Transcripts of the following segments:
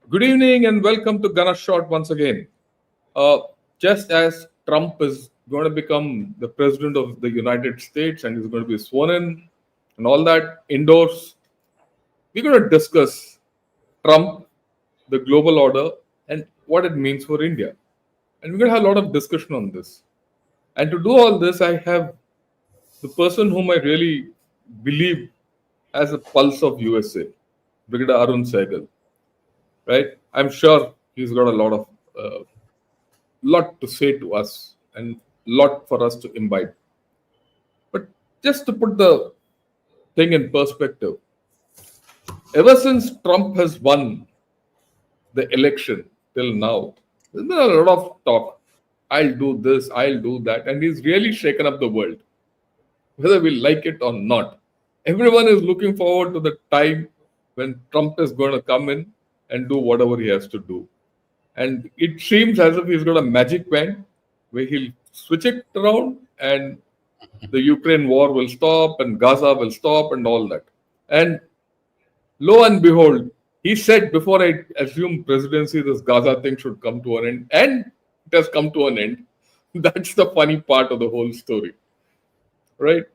Good evening and welcome to Gunner Shot once again. Uh, just as Trump is going to become the president of the United States and he's going to be sworn in and all that indoors, we're going to discuss Trump, the global order, and what it means for India. And we're going to have a lot of discussion on this. And to do all this, I have the person whom I really believe has a pulse of USA, Brigadier Arun Sahgal, right? I'm sure he's got a lot to say to us and lot for us to imbibe. But just to put the thing in perspective, ever since Trump has won the election till now, there's been a lot of talk. I'll do this, I'll do that, and he's really shaken up the world, whether we like it or not. Everyone is looking forward to the time when Trump is going to come in and do whatever he has to do. And it seems as if he's got a magic wand where he'll switch it around and the Ukraine war will stop and Gaza will stop and all that. And lo and behold, he said before I assume presidency, this Gaza thing should come to an end. And it has come to an end. That's the funny part of the whole story. Right?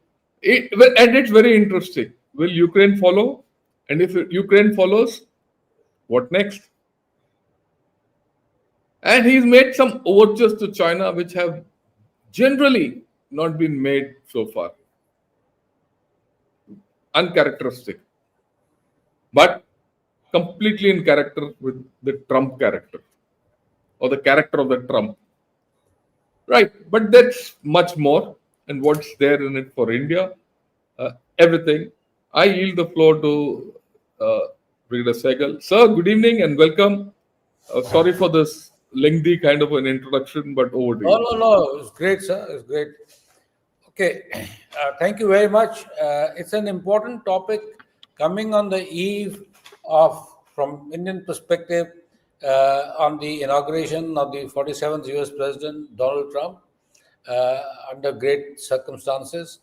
And it's very interesting. Will Ukraine follow? And if Ukraine follows, what next? And he's made some overtures to China which have generally not been made so far. Uncharacteristic, but completely in character with the Trump character or the character of the Trump. Right, but that's much more. And what's there in it for India? Everything. I yield the floor to Brigadier Sahgal. Sir, good evening and welcome. Sorry for this lengthy kind of an introduction, but over to No, you. no, no. It's great, sir. It's great. Okay. Thank you very much. It's an important topic coming on the eve of, from Indian perspective, on the inauguration of the 47th US President, Donald Trump, under great circumstances,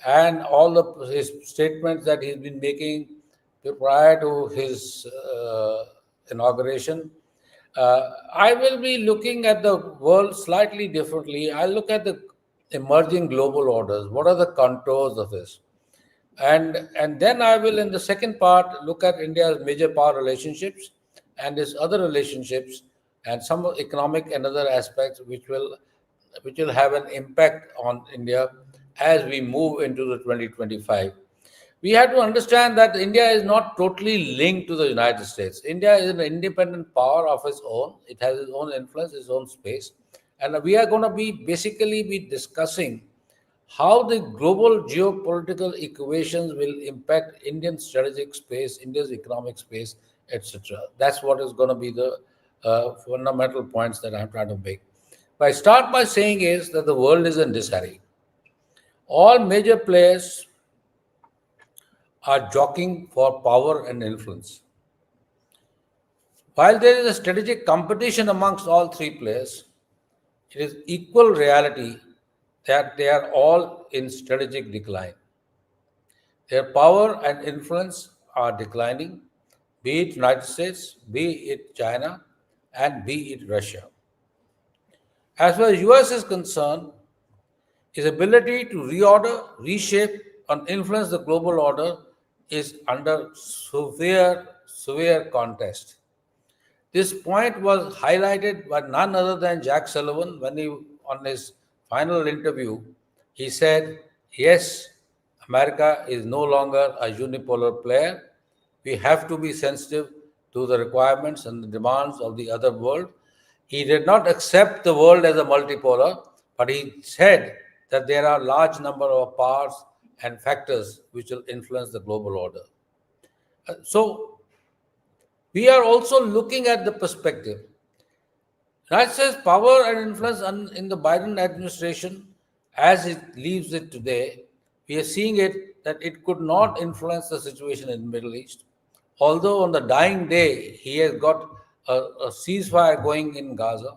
and all his statements that he's been making prior to his inauguration. I will be looking at the world slightly differently. I look at the emerging global orders. What are the contours of this? And then I will, in the second part, look at India's major power relationships and its other relationships and some economic and other aspects which will have an impact on India as we move into the 2025. We have to understand that India is not totally linked to the United States. India is an independent power of its own. It has its own influence, its own space. And we are going to be discussing how the global geopolitical equations will impact Indian strategic space, India's economic space, etc. That's what is going to be the fundamental points that I'm trying to make. What I start by saying is that the world is in disarray. All major players are jockeying for power and influence. While there is a strategic competition amongst all three players, it is equal reality that they are all in strategic decline. Their power and influence are declining, be it United States, be it China, and be it Russia. As far as US is concerned, its ability to reorder, reshape, and influence the global order is under severe contest. This point was highlighted by none other than Jack Sullivan when he, on his final interview, he said, yes, America is no longer a unipolar player. We have to be sensitive to the requirements and the demands of the other world. He did not accept the world as a multipolar, but he said that there are a large number of powers and factors which will influence the global order. So we are also looking at the perspective. United States power and influence in the Biden administration, as it leaves it today, we are seeing it that it could not influence the situation in the Middle East. Although on the dying day, he has got a ceasefire going in Gaza.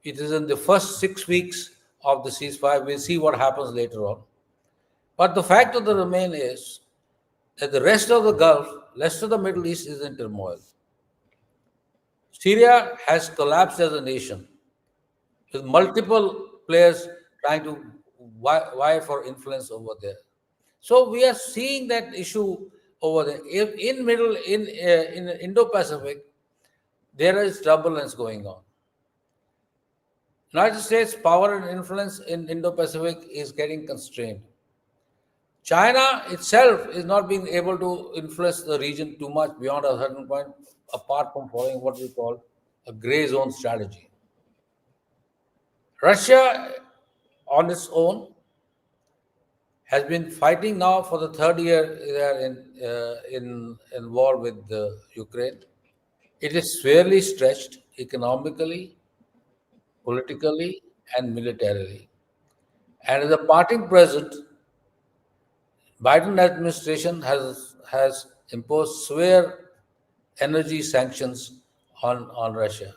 It is in the first 6 weeks of the ceasefire. We'll see what happens later on. But the fact of the remain is that the rest of the Gulf, rest of the Middle East is in turmoil. Syria has collapsed as a nation with multiple players trying to vie for influence over there. So we are seeing that issue over there. In middle in Indo-Pacific, there is turbulence going on. United States power and influence in Indo-Pacific is getting constrained. China itself is not being able to influence the region too much beyond a certain point, apart from following what we call a gray zone strategy. Russia, on its own, has been fighting now for the third year they are in war with Ukraine. It is severely stretched economically, politically, and militarily. And as a parting present, Biden administration has imposed severe energy sanctions on Russia.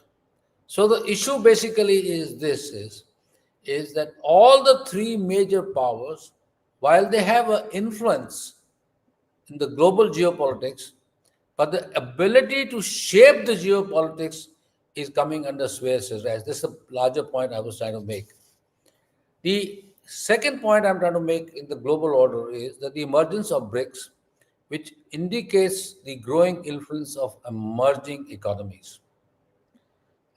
So the issue basically is that all the three major powers, while they have an influence in the global geopolitics, but the ability to shape the geopolitics is coming under severe stress. This is a larger point I was trying to make. The second point I'm trying to make in the global order is that the emergence of BRICS, which indicates the growing influence of emerging economies.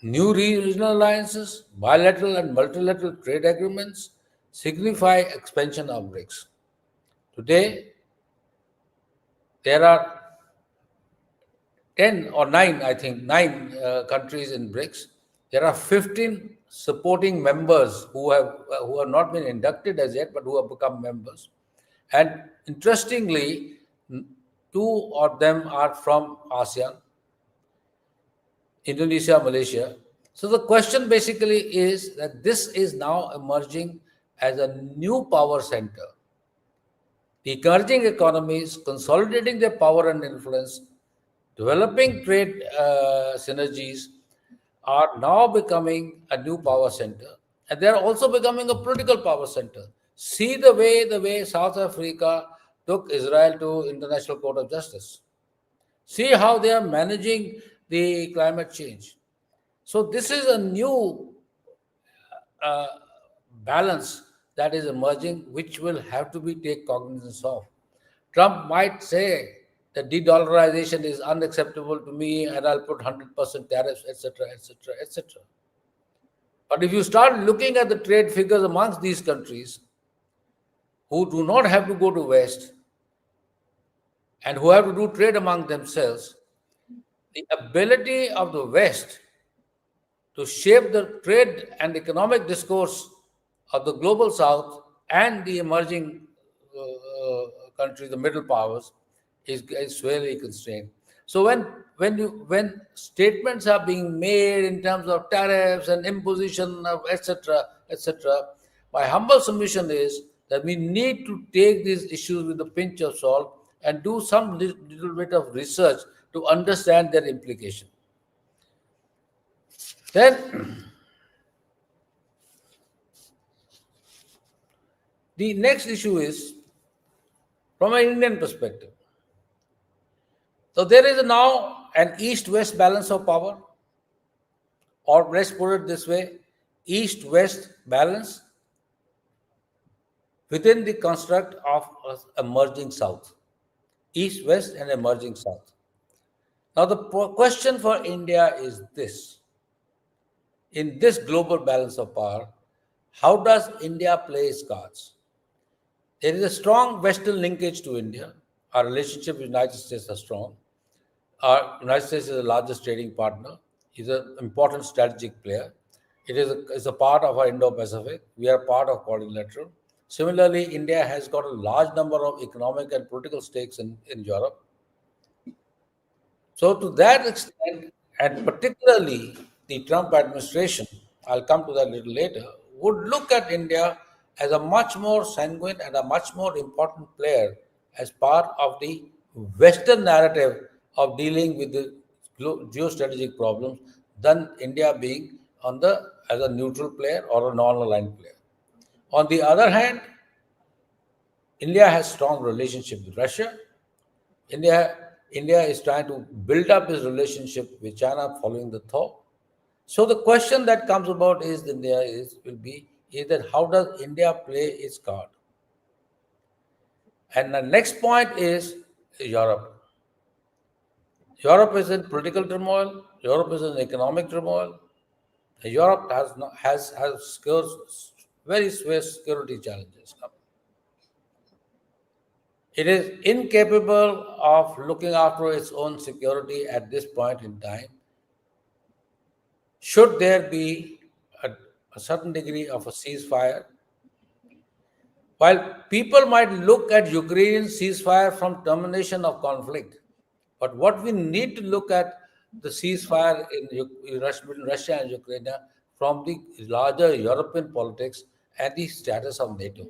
New regional alliances, bilateral and multilateral trade agreements signify expansion of BRICS. Today, there are 10 or 9, I think, 9 countries in BRICS. There are 15 supporting members who have not been inducted as yet, but who have become members. And interestingly, two of them are from ASEAN, Indonesia, Malaysia. So the question basically is that this is now emerging as a new power center. The emerging economies consolidating their power and influence, developing trade synergies, are now becoming a new power center, and they are also becoming a political power center. See the way South Africa took Israel to International Court of Justice. See how they are managing the climate change. So this is a new uh, balance that is emerging, which will have to be take cognizance of. Trump might say that de-dollarization is unacceptable to me, and I'll put 100% tariffs, etc., etc., etc. But if you start looking at the trade figures amongst these countries who do not have to go to West and who have to do trade among themselves, the ability of the West to shape the trade and economic discourse of the global South and the emerging countries, the middle powers, is really constrained. So when statements are being made in terms of tariffs and imposition of etc., my humble submission is that we need to take these issues with a pinch of salt and do some little bit of research to understand their implication. Then the next issue is from an Indian perspective. So there is now an east-west balance of power, or let's put it this way, east-west balance within the construct of emerging South. East-west and emerging South. Now the question for India is this. In this global balance of power, how does India play its cards? There is a strong Western linkage to India. Our relationship with the United States is strong. Our United States is the largest trading partner. It's an important strategic player. It's a part of our Indo-Pacific. We are part of quadrilateral. Similarly, India has got a large number of economic and political stakes in Europe. So to that extent, and particularly the Trump administration, I'll come to that a little later, would look at India as a much more sanguine and a much more important player as part of the Western narrative of dealing with the geostrategic problems than India being as a neutral player or a non-aligned player. On the other hand, India has strong relationship with Russia. India India is trying to build up its relationship with China following the thaw. So the question that comes about will be is that how does India play its card? And the next point is Europe. Europe is in political turmoil. Europe is in economic turmoil. Europe has very severe security challenges coming. It is incapable of looking after its own security at this point in time. Should there be a certain degree of a ceasefire, while people might look at Ukrainian ceasefire from termination of conflict, but what we need to look at the ceasefire between Russia and Ukraine from the larger European politics and the status of NATO.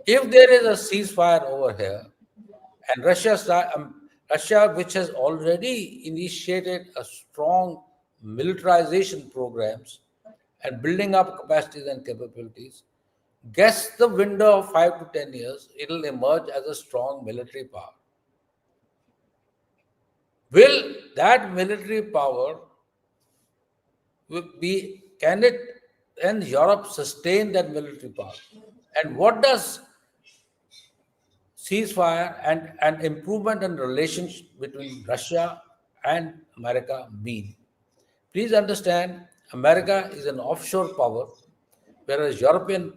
If there is a ceasefire over here, and Russia, which has already initiated a strong militarization programs and building up capacities and capabilities, guess the window of 5 to 10 years, it will emerge as a strong military power. Will that military power can Europe sustain that military power? And what does ceasefire and improvement in relations between Russia and America mean? Please understand, America is an offshore power, whereas European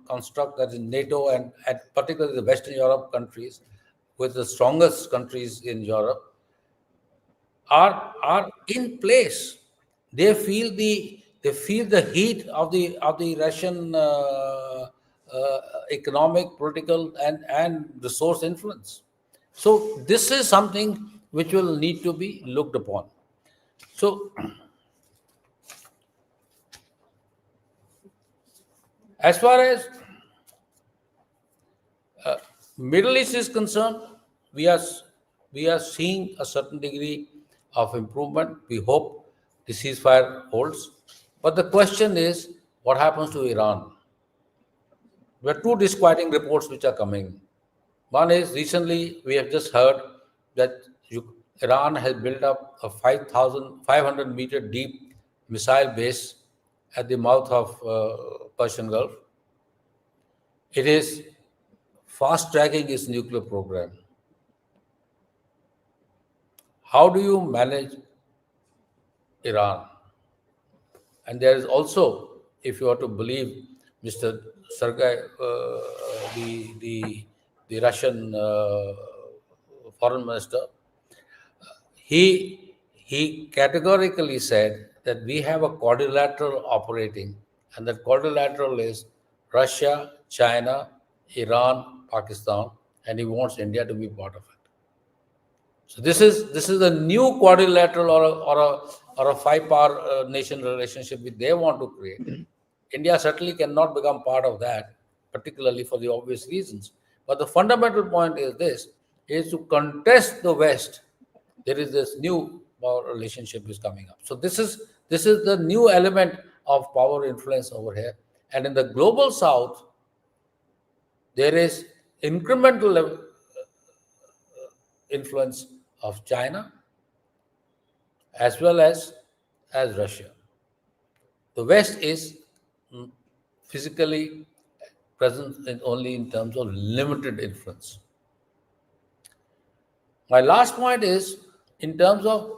construct, that is NATO and particularly the Western Europe countries, with the strongest countries in Europe, are in place. They feel the heat of the Russian economic, political, and resource influence. So this is something which will need to be looked upon. So as far as Middle East is concerned, we are seeing a certain degree of improvement. We hope the ceasefire holds. But the question is, what happens to Iran? There are two disquieting reports which are coming. One is recently we have just heard that Iran has built up a 500-meter deep missile base at the mouth of Persian Gulf. It is fast-tracking its nuclear program. How do you manage Iran? And there is also, if you are to believe Mr. Sergei, the Russian foreign minister, he categorically said that we have a quadrilateral operating, and that quadrilateral is Russia, China, Iran, Pakistan, and he wants India to be part of it. So this is a new quadrilateral or a five-power nation relationship which they want to create. India certainly cannot become part of that, particularly for the obvious reasons. But the fundamental point is this: is to contest the West. There is this new power relationship is coming up. So this is the new element of power influence over here. And in the global South, there is incremental influence of China as well as Russia. The West is physically present only in terms of limited influence. My last point is in terms of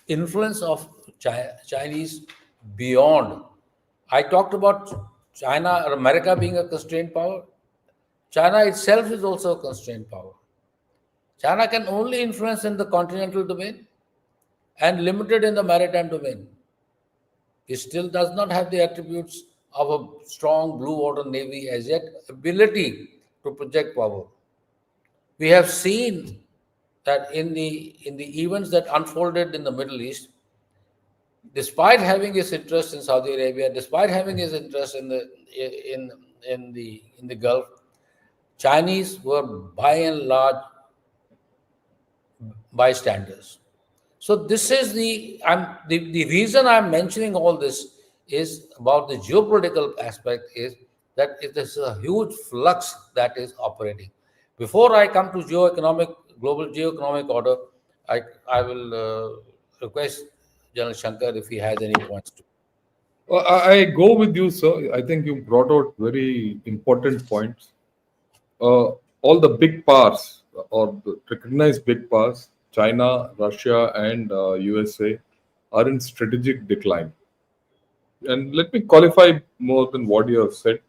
influence of Chinese beyond. I talked about China or America being a constrained power. China itself is also a constrained power. China can only influence in the continental domain and limited in the maritime domain. It still does not have the attributes of a strong blue water navy as yet, ability to project power. We have seen that in the events that unfolded in the Middle East, despite having its interest in Saudi Arabia, despite having its interest in the Gulf, Chinese were by and large bystanders. So this is the reason I'm mentioning all this is about the geopolitical aspect is that it is a huge flux that is operating. Before I come to global geoeconomic order, I I will request General Shankar if he has any points to. Well, I go with you, sir. I think you brought out very important points. All the big powers or the recognized big powers, China, Russia, and USA, are in strategic decline. And let me qualify more than what you have said.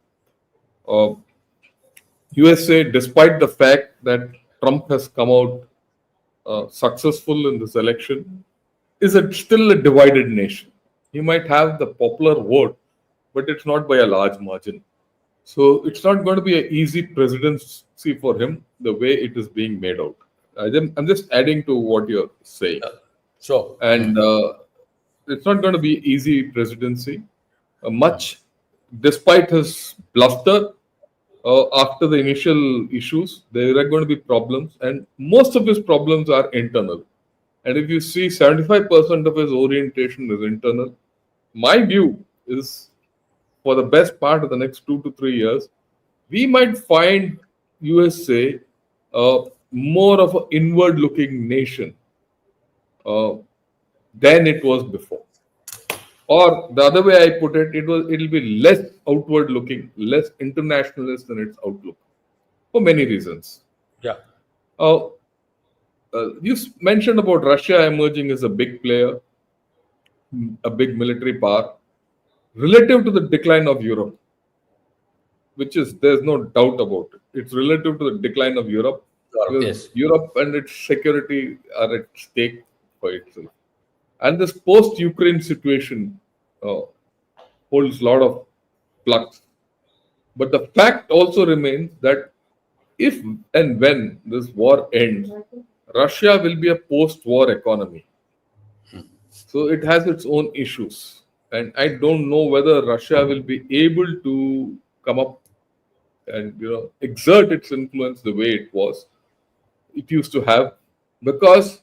Uh, USA, despite the fact that Trump has come out successful in this election, is still a divided nation. He might have the popular vote, but it's not by a large margin. So it's not going to be an easy presidency for him the way it is being made out. I'm just adding to what you're saying. Sure. And it's not going to be easy presidency. Much, despite his bluster, after the initial issues, there are going to be problems, and most of his problems are internal. And if you see 75% of his orientation is internal, my view is for the best part of the next 2 to 3 years, we might find USA more of an inward looking nation uh, than it was before. Or the other way I put it, it'll be less outward looking, less internationalist in its outlook for many reasons. Yeah. Uh, you mentioned about Russia emerging as a big player, a big military power, relative to the decline of Europe, which is there's no doubt about it. It's relative to the decline of Europe Sure. because Yes. Europe and its security are at stake for itself. And this post-Ukraine situation uh, holds a lot of flux. But the fact also remains that if and when this war ends, Russia will be a post-war economy. So it has its own issues. And I don't know whether Russia will be able to come up and exert its influence the way it used to have, because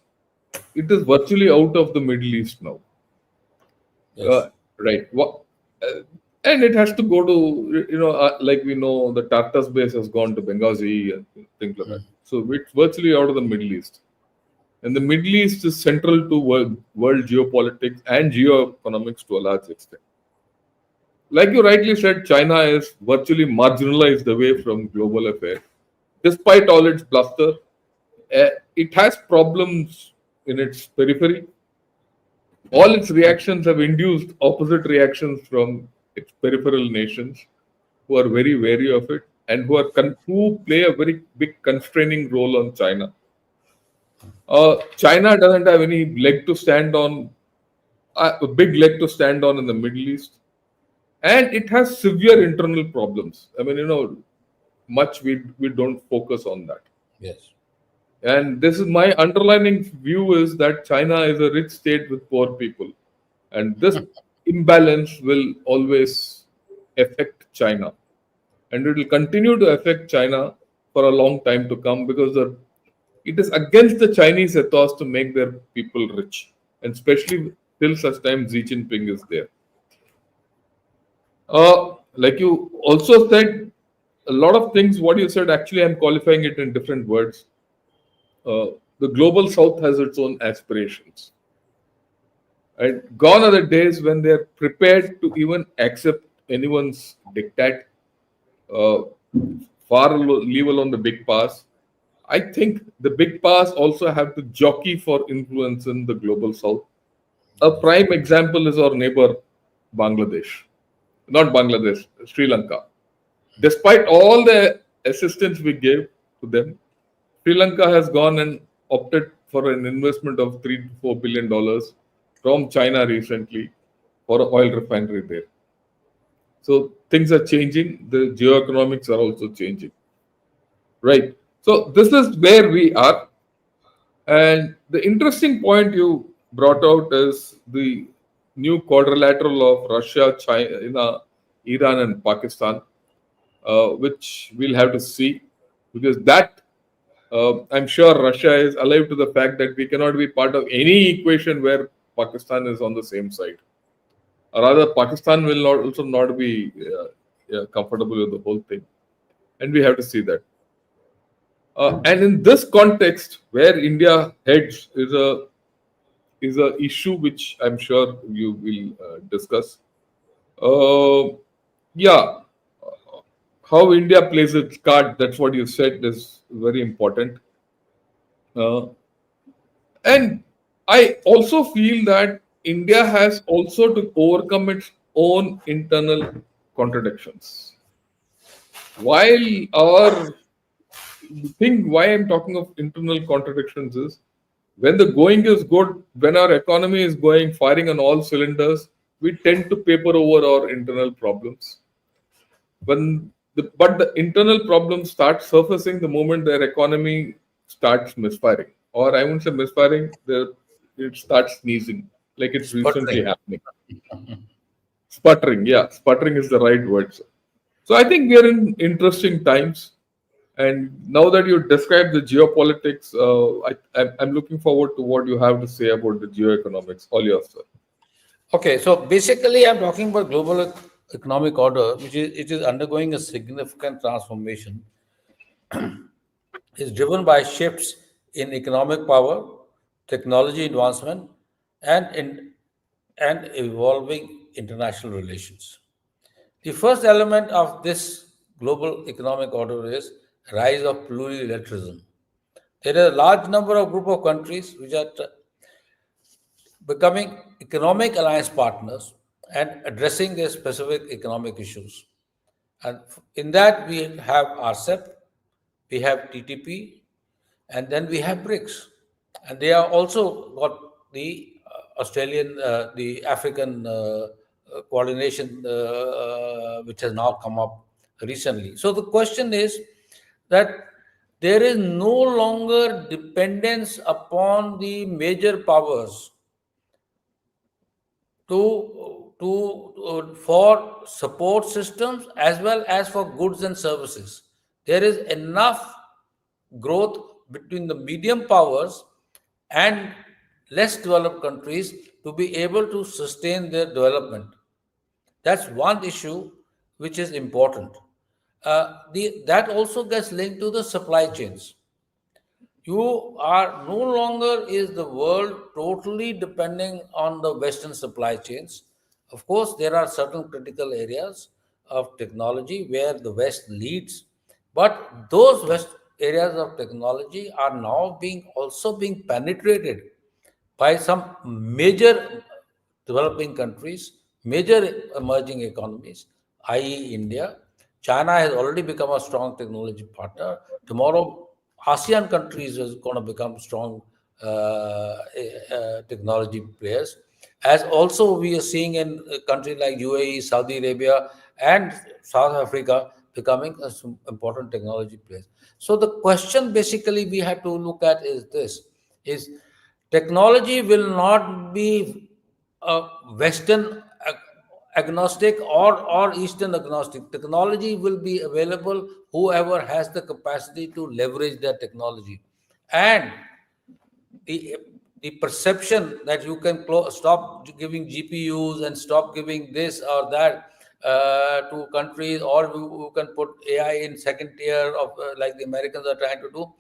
it is virtually out of the Middle East now. Yes. Right. Uh, and it has to go to, like we know, the Tartus base has gone to Benghazi and things like that. So it's virtually out of the Middle East. And the Middle East is central to world geopolitics and geoeconomics to a large extent. Like you rightly said, China is virtually marginalized away from global affairs. Despite all its bluster, it has problems in its periphery. All its reactions have induced opposite reactions from its peripheral nations who are very wary of it and who play a very big constraining role on China. China doesn't have any leg to stand on, a big leg to stand on in the Middle East, and it has severe internal problems. I mean, much we don't focus on that. Yes. And this is my underlining view is that China is a rich state with poor people. And this imbalance will always affect China. And it will continue to affect China for a long time to come because it is against the Chinese ethos to make their people rich. And especially till such time Xi Jinping is there. Like you also said, a lot of things, what you said, actually, I'm qualifying it in different words. The global south has its own aspirations. And gone are the days when they're prepared to even accept anyone's diktat, uh, leave alone the big powers. I think the big powers also have to jockey for influence in the global south. A prime example is our neighbor, Bangladesh. Not Bangladesh, Sri Lanka. Despite all the assistance we gave to them, Sri Lanka has gone and opted for an investment of $3 to $4 billion from China recently for an oil refinery there. So things are changing. The geoeconomics are also changing. Right. So this is where we are. And the interesting point you brought out is the new quadrilateral of Russia, China, Iran, and Pakistan, which we'll have to see because that I'm sure Russia is alive to the fact that we cannot be part of any equation where Pakistan is on the same side. Or rather, Pakistan will not also not be comfortable with the whole thing, and we have to see that. And in this context, where India heads is a issue which I'm sure you will discuss. Uh, yeah, how India plays its card, that's what you said, is very important. Uh, and I also feel that India has also to overcome its own internal contradictions. While our thing, why I'm talking of internal contradictions is when the going is good, when our economy is going firing on all cylinders, we tend to paper over our internal problems. But the internal problems start surfacing the moment their economy starts misfiring, or I won't say misfiring, it starts sneezing, like it's recently Sputtering. happening. Sputtering, yeah, sputtering is the right word. So I think we are in interesting times. And now that you described the geopolitics, I'm looking forward to what you have to say about the geoeconomics. All yours, sir. Okay, so basically, I'm talking about global economic order, which is it is undergoing a significant transformation. Is driven by shifts in economic power, technology advancement, and evolving international relations. The first element of this global economic order is rise of plurilateralism. There is a large number of group of countries which are becoming economic alliance partners and addressing their specific economic issues. And in that, we have RCEP, we have TTP, and then we have BRICS. And they are also got the the African coordination, which has now come up recently. So the question is that there is no longer dependence upon the major powers for support systems as well as for goods and services. There is enough growth between the medium powers and less developed countries to be able to sustain their development. That's one issue which is important. That also gets linked to the supply chains. You are no longer is the world totally depending on the Western supply chains. Of course, there are certain critical areas of technology where the West leads, but those West areas of technology are now being also being penetrated by some major developing countries, major emerging economies, i.e., India. China has already become a strong technology partner. Tomorrow, ASEAN countries is going to become strong technology players. As also we are seeing in countries like UAE, Saudi Arabia, and South Africa becoming some important technology players. So the question basically we have to look at is this: is technology will not be Western agnostic or Eastern agnostic. Technology will be available whoever has the capacity to leverage that technology. And the the perception that you can stop giving GPUs and stop giving this or that to countries, or you can put AI in second tier of like the Americans are trying to do,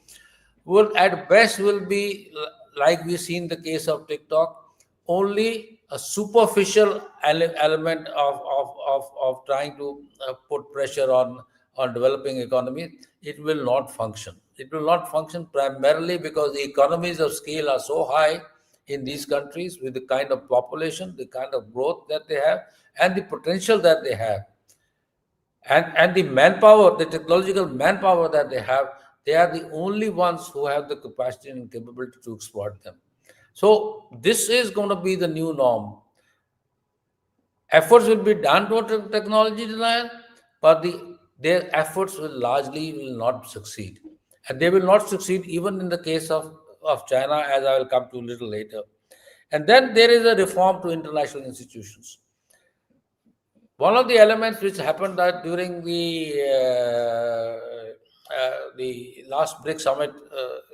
will at best will be like we see in the case of TikTok, only a superficial element of trying to put pressure on developing economies. It will not function. It will not function primarily because the economies of scale are so high in these countries with the kind of population, the kind of growth that they have, and the potential that they have, and the manpower, the technological manpower that they have. They are the only ones who have the capacity and capability to exploit them. So this is going to be the new norm. Efforts will be done toward technology denial, but their efforts will not succeed. And they will not succeed even in the case of China, as I will come to a little later. And then there is a reform to international institutions. One of the elements which happened that during the last BRIC summit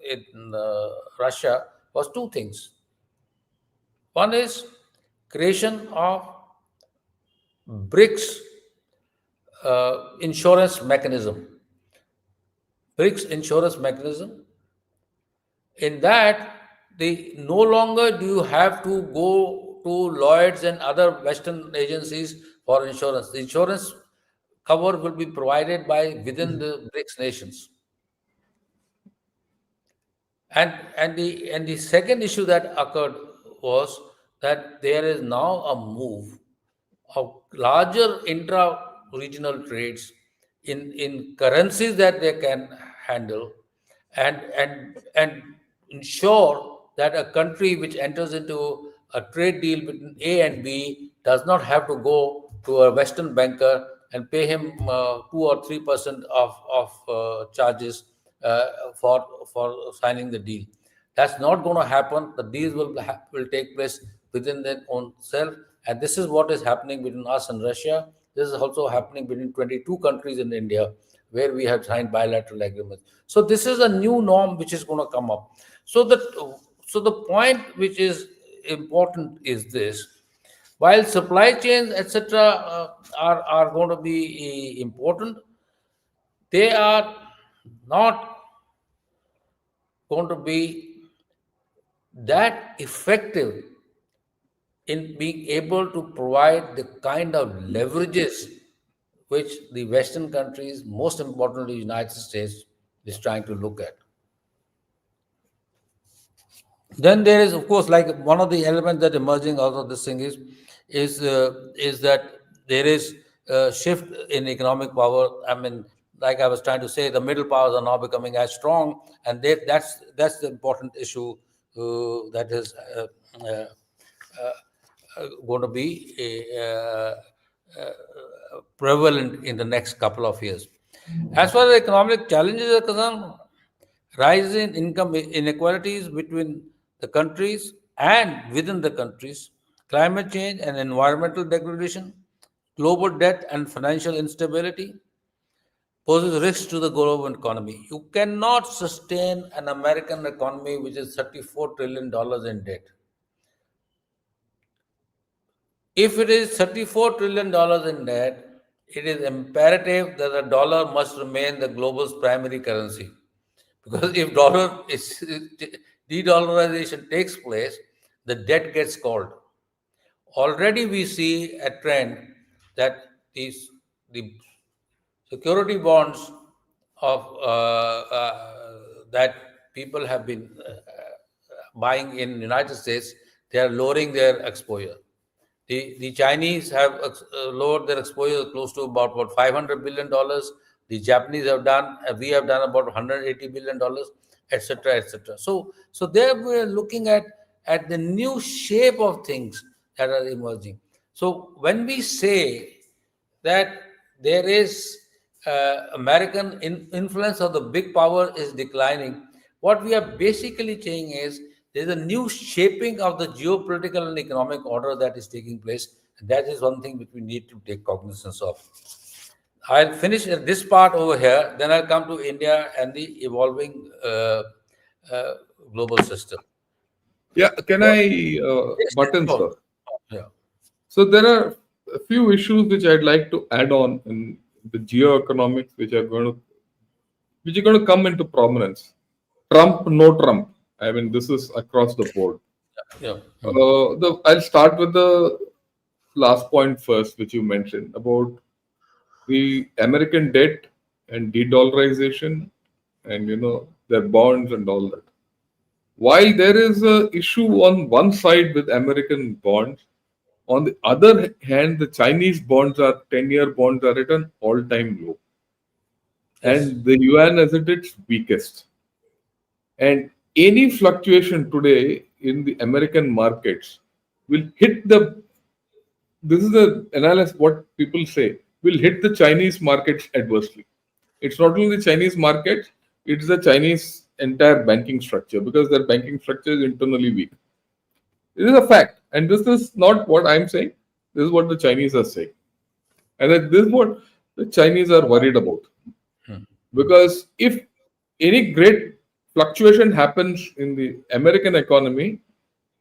in Russia was two things. One is creation of BRICS insurance mechanism. BRICS insurance mechanism. In that, the no longer do you have to go to Lloyd's and other Western agencies for insurance. The insurance cover will be provided by within the BRICS nations. And the second issue that occurred was that there is now a move of larger intra-regional trades in currencies that they can handle, and ensure that a country which enters into a trade deal between A and B does not have to go to a Western banker and pay him 2 or 3% of charges for signing the deal. That's not going to happen. The deals will take place within their own self, and this is what is happening between us and Russia. This is also happening between 22 countries in India, where we have signed bilateral agreements. So this is a new norm which is going to come up. So the point which is important is this: while supply chains etc. Are going to be important, they are not going to be that effective in being able to provide the kind of leverages which the Western countries, most importantly the United States, is trying to look at. Then there is, of course, like one of the elements that emerging out of this thing is that there is a shift in economic power. I mean, like I was trying to say, the middle powers are now becoming as strong, and that's the important issue that is going to be prevalent in the next couple of years. As far as economic challenges are concerned, rise in income inequalities between the countries and within the countries, climate change and environmental degradation, global debt and financial instability poses risks to the global economy. You cannot sustain an American economy which is $34 trillion in debt. If it is $34 trillion in debt, it is imperative that the dollar must remain the global's primary currency. Because if dollar is de-dollarization takes place, the debt gets called. Already we see a trend that the security bonds of that people have been buying in United States, they are lowering their exposure. The Chinese have lowered their exposure close to about what $500 billion. The Japanese have done, we have done about $180 billion, etc., etc. So there we are looking at the new shape of things that are emerging. So when we say that there is American influence of the big power is declining, what we are basically saying is there's a new shaping of the geopolitical and economic order that is taking place. And that is one thing which we need to take cognizance of. I'll finish this part over here, then I'll come to India and the evolving global system. Yeah, can I button, sir? Yeah. So there are a few issues which I'd like to add on in the geoeconomics, which are going to come into prominence. Trump, no Trump. I mean, this is across the board. Yeah. I'll start with the last point first, which you mentioned about the American debt and de-dollarization, and their bonds and all that. While there is a issue on one side with American bonds, on the other hand, the Chinese bonds 10-year bonds are at an all-time low. Yes. And the yuan is at its weakest. And any fluctuation today in the American markets will hit this is the analysis, what people say, will hit the Chinese markets adversely. It's not only the Chinese market, it's the Chinese entire banking structure, because their banking structure is internally weak. This is a fact. And this is not what I'm saying. This is what the Chinese are saying. And this is what the Chinese are worried about. Because if any great fluctuation happens in the American economy,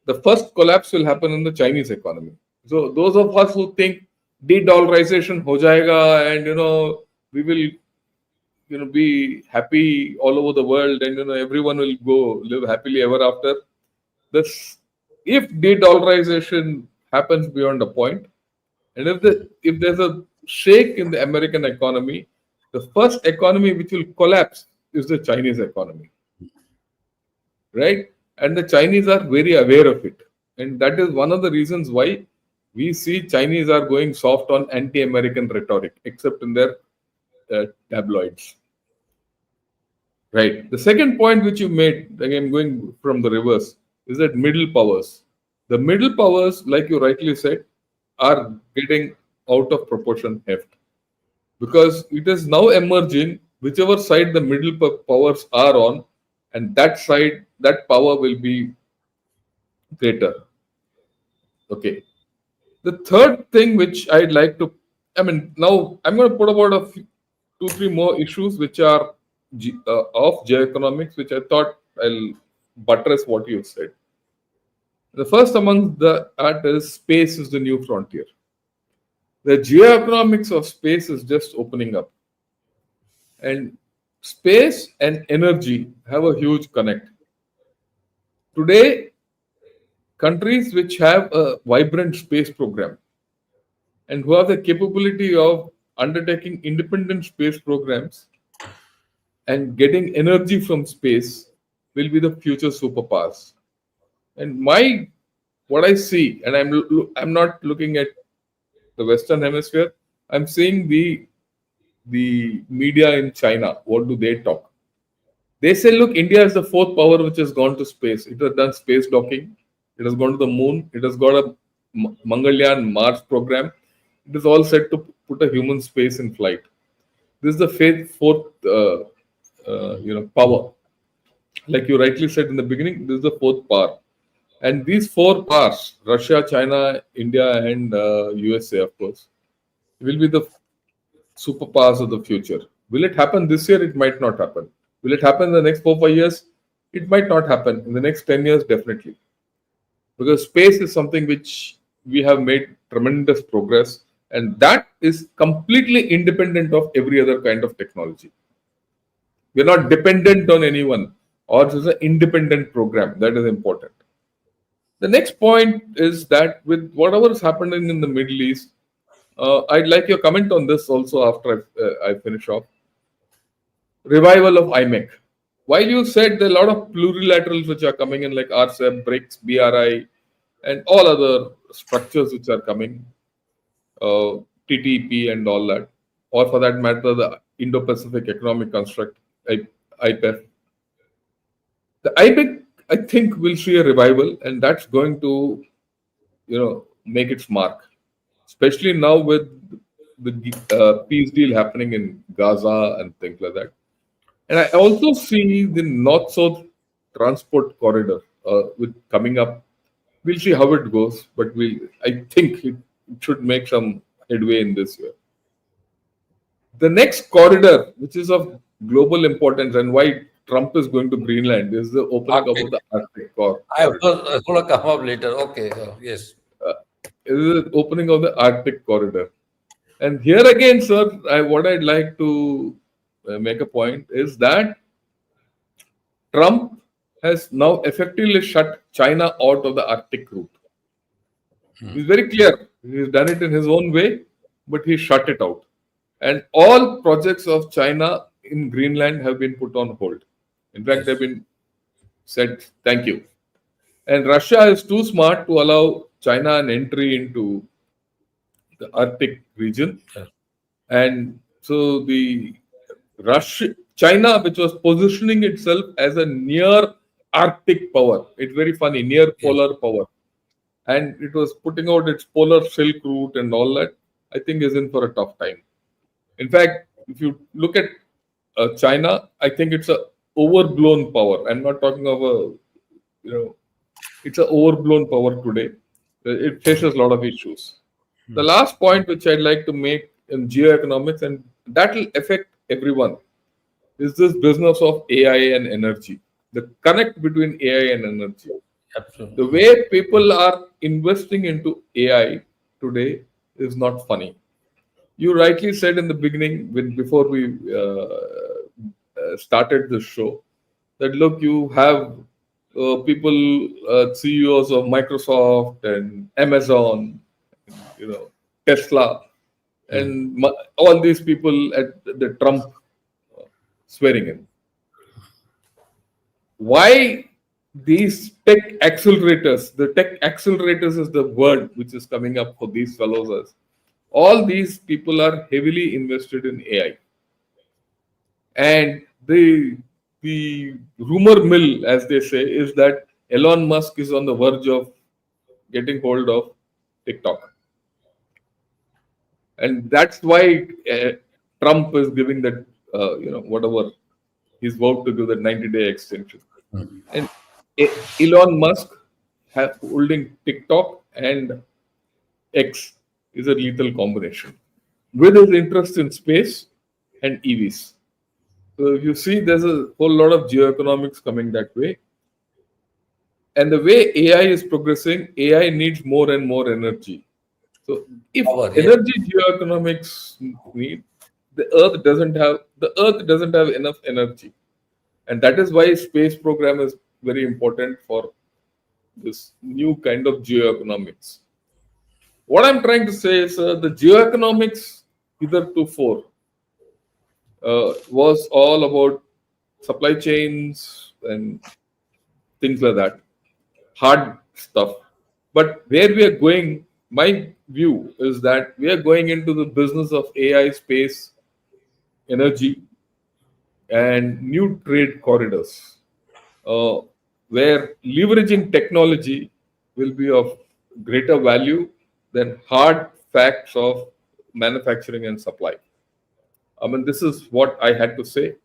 the first collapse will happen in the Chinese economy. So those of us who think de-dollarization ho jayega and we will be happy all over the world, and everyone will go live happily ever after. This, if de-dollarization happens beyond a point, and if there's a shake in the American economy, the first economy which will collapse is the Chinese economy, right? And the Chinese are very aware of it, and that is one of the reasons why we see Chinese are going soft on anti-American rhetoric, except in their tabloids. Right. The second point which you made, again going from the reverse, is that middle powers. The middle powers, like you rightly said, are getting out of proportion heft, because it is now emerging whichever side the middle powers are on, and that side, that power will be greater. Okay. The third thing which I'd like to, now I'm going to put about two, three more issues which are of geoeconomics, which I thought I'll buttress what you said. The first among the art is space is the new frontier. The geoeconomics of space is just opening up. And space and energy have a huge connect. Today, countries which have a vibrant space program and who have the capability of undertaking independent space programs and getting energy from space will be the future superpowers. And what I see, and I'm not looking at the Western Hemisphere. I'm seeing the media in China. What do they talk? They say, look, India is the fourth power which has gone to space. It has done space docking. It has gone to the moon. It has got a Mangalyaan Mars program. It is all set to put a human space in flight. This is the fourth, power. Like you rightly said in the beginning, this is the fourth power. And these four powers, Russia, China, India, and USA, of course, will be the superpowers of the future. Will it happen this year? It might not happen. Will it happen in the next 4 5 years? It might not happen. In the next 10 years, definitely. Because space is something which we have made tremendous progress, and that is completely independent of every other kind of technology. We're not dependent on anyone, or it is an independent program. That is important. The next point is that with whatever is happening in the Middle East, I'd like your comment on this also after I finish off. Revival of IMEC. While you said there are a lot of plurilaterals which are coming in, like RCEP, BRICS, BRI, and all other structures which are coming, TTP and all that, or for that matter, the Indo-Pacific Economic Construct, IPEF. The IPEC, I think, will see a revival, and that's going to, make its mark, especially now with the peace deal happening in Gaza and things like that. And I also see the North-South transport corridor with coming up. We'll see how it goes, but I think it should make some headway in this year. The next corridor, which is of global importance, and why Trump is going to Greenland, is the opening up of the Arctic corridor. I was going to come up later. Okay, yes. Is the opening of the Arctic corridor. And here again, sir, what I'd like to make a point is that Trump has now effectively shut China out of the Arctic route. He's very clear. He's done it in his own way, but he shut it out. And all projects of China in Greenland have been put on hold. In fact, they've been said, thank you. And Russia is too smart to allow China an entry into the Arctic region. And so China, which was positioning itself as a near Arctic power, it's very funny, near polar power, and it was putting out its polar silk route and all that, I think is in for a tough time. In fact, if you look at China, I think it's a overblown power. I'm not talking of it's an overblown power today. It faces a lot of issues. The last point which I'd like to make in geoeconomics, and that will affect everyone, is this business of AI and energy. The connect between AI and energy. Absolutely. The way people are investing into AI today is not funny. You rightly said in the beginning, before we started this show, that look, you have people, CEOs of Microsoft and Amazon, and, Tesla, and all these people at the Trump swearing in. Why these tech accelerators? The tech accelerators is the word which is coming up for these fellows. As all these people are heavily invested in AI, and the rumor mill, as they say, is that Elon Musk is on the verge of getting hold of TikTok, and that's why Trump is giving that whatever he's vowed to give, that 90-day extension. And Elon Musk holding TikTok and X is a lethal combination with his interest in space and EVs. So if you see, there's a whole lot of geoeconomics coming that way. And the way AI is progressing, AI needs more and more energy. So if Power, yeah. energy geoeconomics need, the earth doesn't have enough energy. And that is why space program is very important for this new kind of geoeconomics. What I'm trying to say is the geoeconomics hitherto was all about supply chains and things like that, hard stuff. But where we are going, my view is that we are going into the business of AI, space, energy, and new trade corridors, uh, where leveraging technology will be of greater value than hard facts of manufacturing and supply. I mean, this is what I had to say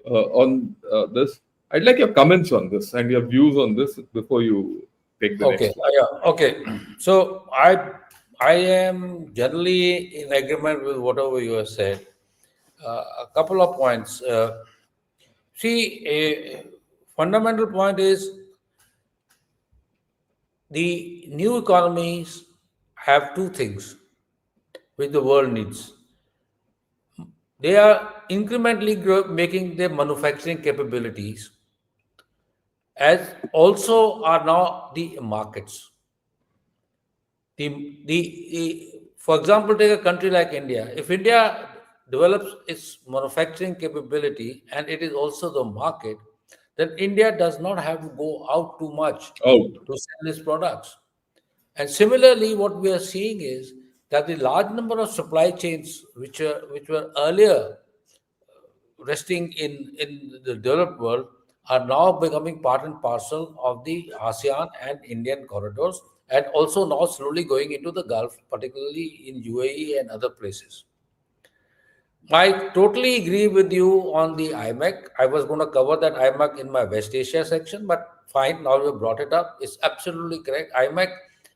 on this. I'd like your comments on this and your views on this before you take the Okay, next slide. yeah, okay. So I am generally in agreement with whatever you have said. A couple of points. See, a fundamental point is the new economies have two things which the world needs. They are incrementally making their manufacturing capabilities, as also are now the markets. For example, take a country like India. If India develops its manufacturing capability and it is also the market, then India does not have to go out too much Out. to sell its products. And similarly, what we are seeing is that the large number of supply chains which were earlier resting in the developed world are now becoming part and parcel of the ASEAN and Indian corridors, and also now slowly going into the Gulf, particularly in UAE and other places. I totally agree with you on the IMEC. I was going to cover that IMEC in my West Asia section, but fine, now you brought it up. It's absolutely correct. IMEC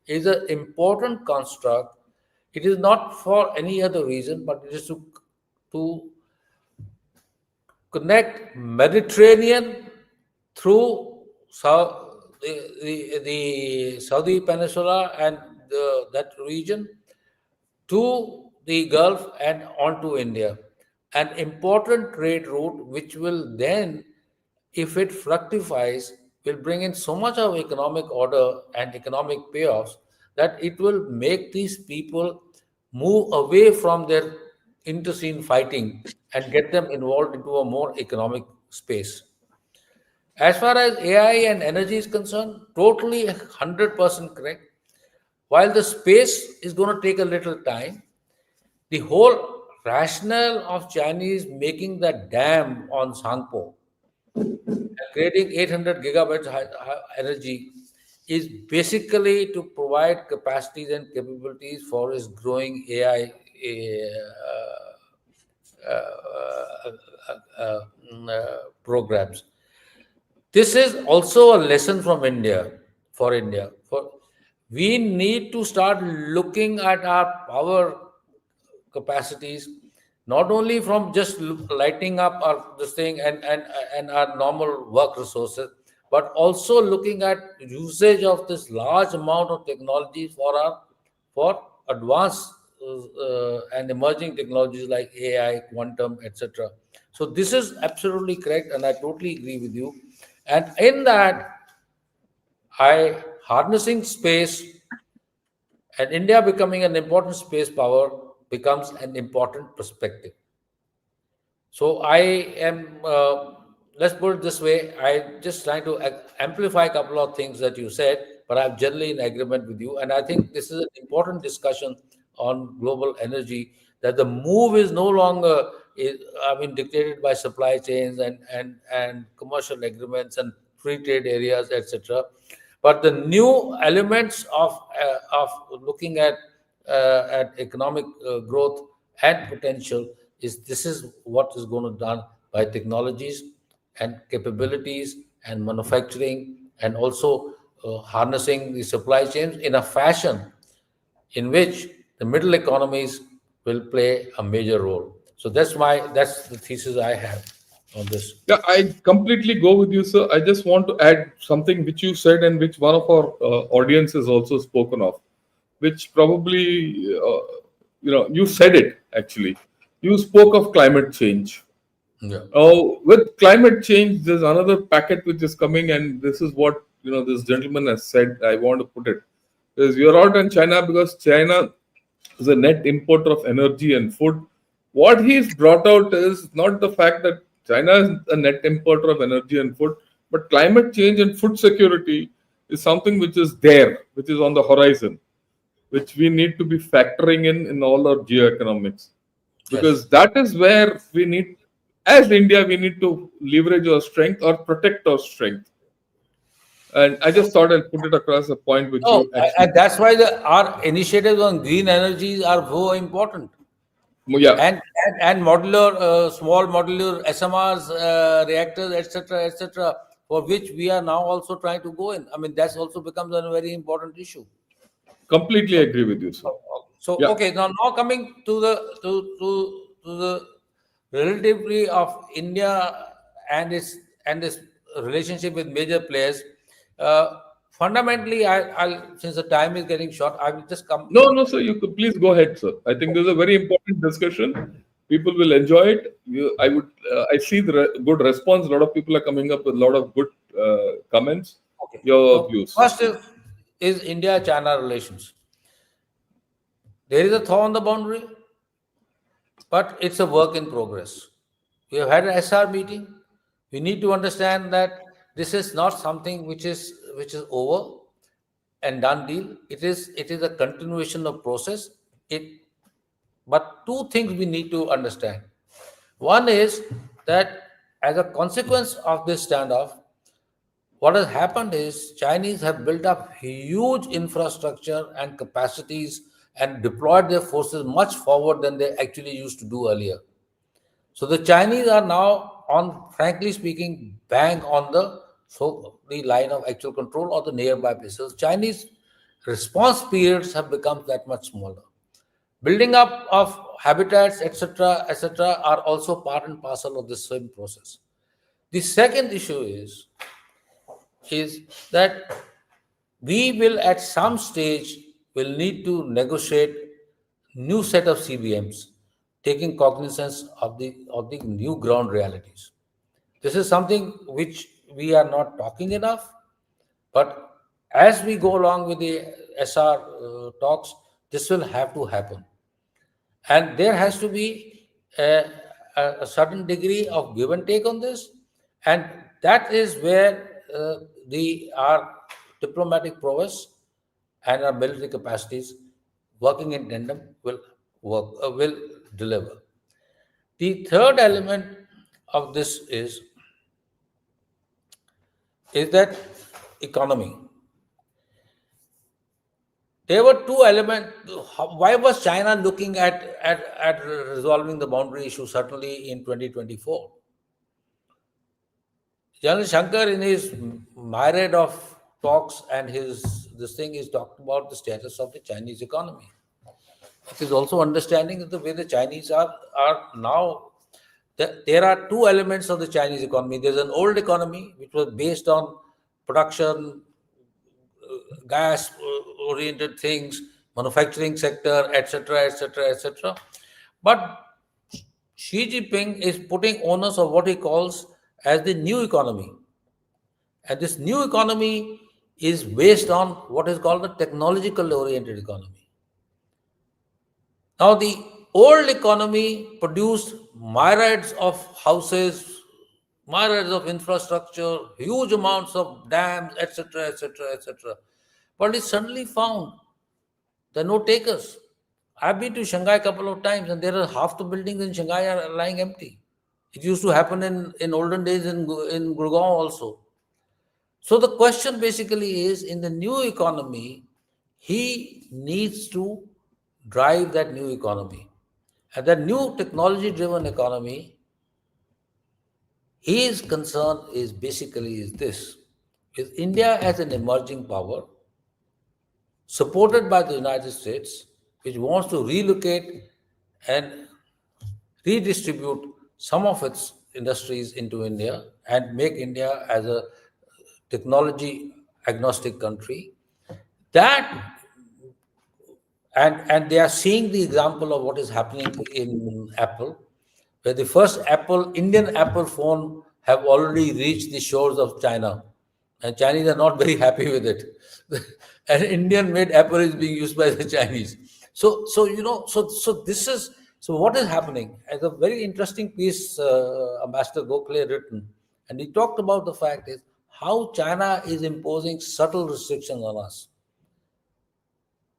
is an important construct. It is not for any other reason, but it is to connect Mediterranean through the Saudi Peninsula and that region to the Gulf and onto India. An important trade route which will then, if it fructifies, will bring in so much of economic order and economic payoffs that it will make these people move away from their intestine fighting and get them involved into a more economic space. As far as AI and energy is concerned, totally 100% correct. While the space is going to take a little time, the whole rationale of Chinese making that dam on Sangpo and creating 800 gigabytes energy is basically to provide capacities and capabilities for its growing AI programs. This is also a lesson from India for India. For we need to start looking at our power capacities, not only from just lighting up our this thing and our normal work resources, but also looking at usage of this large amount of technology for advanced and emerging technologies like AI, quantum, etc. So this is absolutely correct, and I totally agree with you. And in that, I harnessing space and India becoming an important space power becomes an important perspective. So I am, let's put it this way, I just trying to amplify a couple of things that you said, but I'm generally in agreement with you. And I think this is an important discussion on global energy, that the move is no longer, dictated by supply chains and commercial agreements and free trade areas, etc. But the new elements of looking at economic growth and potential is this is what is going to be done by technologies and capabilities and manufacturing, and also harnessing the supply chains in a fashion in which the middle economies will play a major role. So that's the thesis I have on this. Yeah, I completely go with you, sir. I just want to add something which you said and which one of our audience has also spoken of, which probably, you said it actually. You spoke of climate change. Yeah. With climate change, there's another packet which is coming, and this is what this gentleman has said. I want to put it is you're out in China because China is a net importer of energy and food. What he's brought out is not the fact that China is a net importer of energy and food, but climate change and food security is something which is there, which is on the horizon, which we need to be factoring in all our geoeconomics, Yes. because that is where we need, as India, we need to leverage our strength or protect our strength. And I just thought I'd put it across a point which No, you actually, and that's why our initiatives on green energies are so important. yeah, And modular, small modular SMRs, reactors, etc., for which we are now also trying to go in. I mean, that's also becomes a very important issue. completely agree with you, sir. So Yeah. okay, now coming to the relatively of India and its relationship with major players. Fundamentally, I'll since the time is getting short, I will just come. No, no, sir. You could please go ahead, sir. I think this is a very important discussion. People will enjoy it. I see the good response. A lot of people are coming up with a lot of good comments. Okay. Your So views. first is India-China relations. There is a thaw on the boundary, but it's a work in progress. We have had an SR meeting. We need to understand that this is not something which is over and done deal. It is a continuation of process. But two things we need to understand. One is that as a consequence of this standoff, what has happened is Chinese have built up huge infrastructure and capacities and deployed their forces much forward than they actually used to do earlier. So the Chinese are now on, frankly speaking, bang on the line of actual control or the nearby places. Chinese response periods have become that much smaller. Building up of habitats, etc., are also part and parcel of the same process. The second issue is that we will at some stage will need to negotiate new set of CBMs, taking cognizance of the new ground realities. This is something which we are not talking enough, but as we go along with the SR talks, this will have to happen, and there has to be a certain degree of give and take on this, and that is where the our diplomatic prowess and our military capacities working in tandem will deliver. The third element of this is that economy. There were two elements. Why was China looking at resolving the boundary issue, certainly in 2024? General Shankar, in his myriad of talks and his this thing, is talked about the status of the Chinese economy. It is also understanding that the way the Chinese are now. There are two elements of the Chinese economy. There's an old economy which was based on production, gas oriented things, manufacturing sector, etc., etc., etc. But Xi Jinping is putting onus of what he calls as the new economy. And this new economy is based on what is called the technological oriented economy. Now, the old economy produced myriads of houses, myriads of infrastructure, huge amounts of dams, etc., etc., etc. But it suddenly found there are no takers. I've been to Shanghai a couple of times, and there are half the buildings in Shanghai are lying empty. It used to happen in olden days in Gurgaon also. So the question basically is in the new economy, he needs to drive that new economy. And that new technology driven economy, his concern is basically is this is India as an emerging power supported by the United States, which wants to relocate and redistribute some of its industries into India and make India as a technology agnostic country. That and they are seeing the example of what is happening in Apple, where the first Apple Indian Apple phone have already reached the shores of China, and Chinese are not very happy with it. An Indian made Apple is being used by the Chinese. So this is so what is happening. As a very interesting piece, Ambassador Gokhale written, and he talked about the fact is how China is imposing subtle restrictions on us.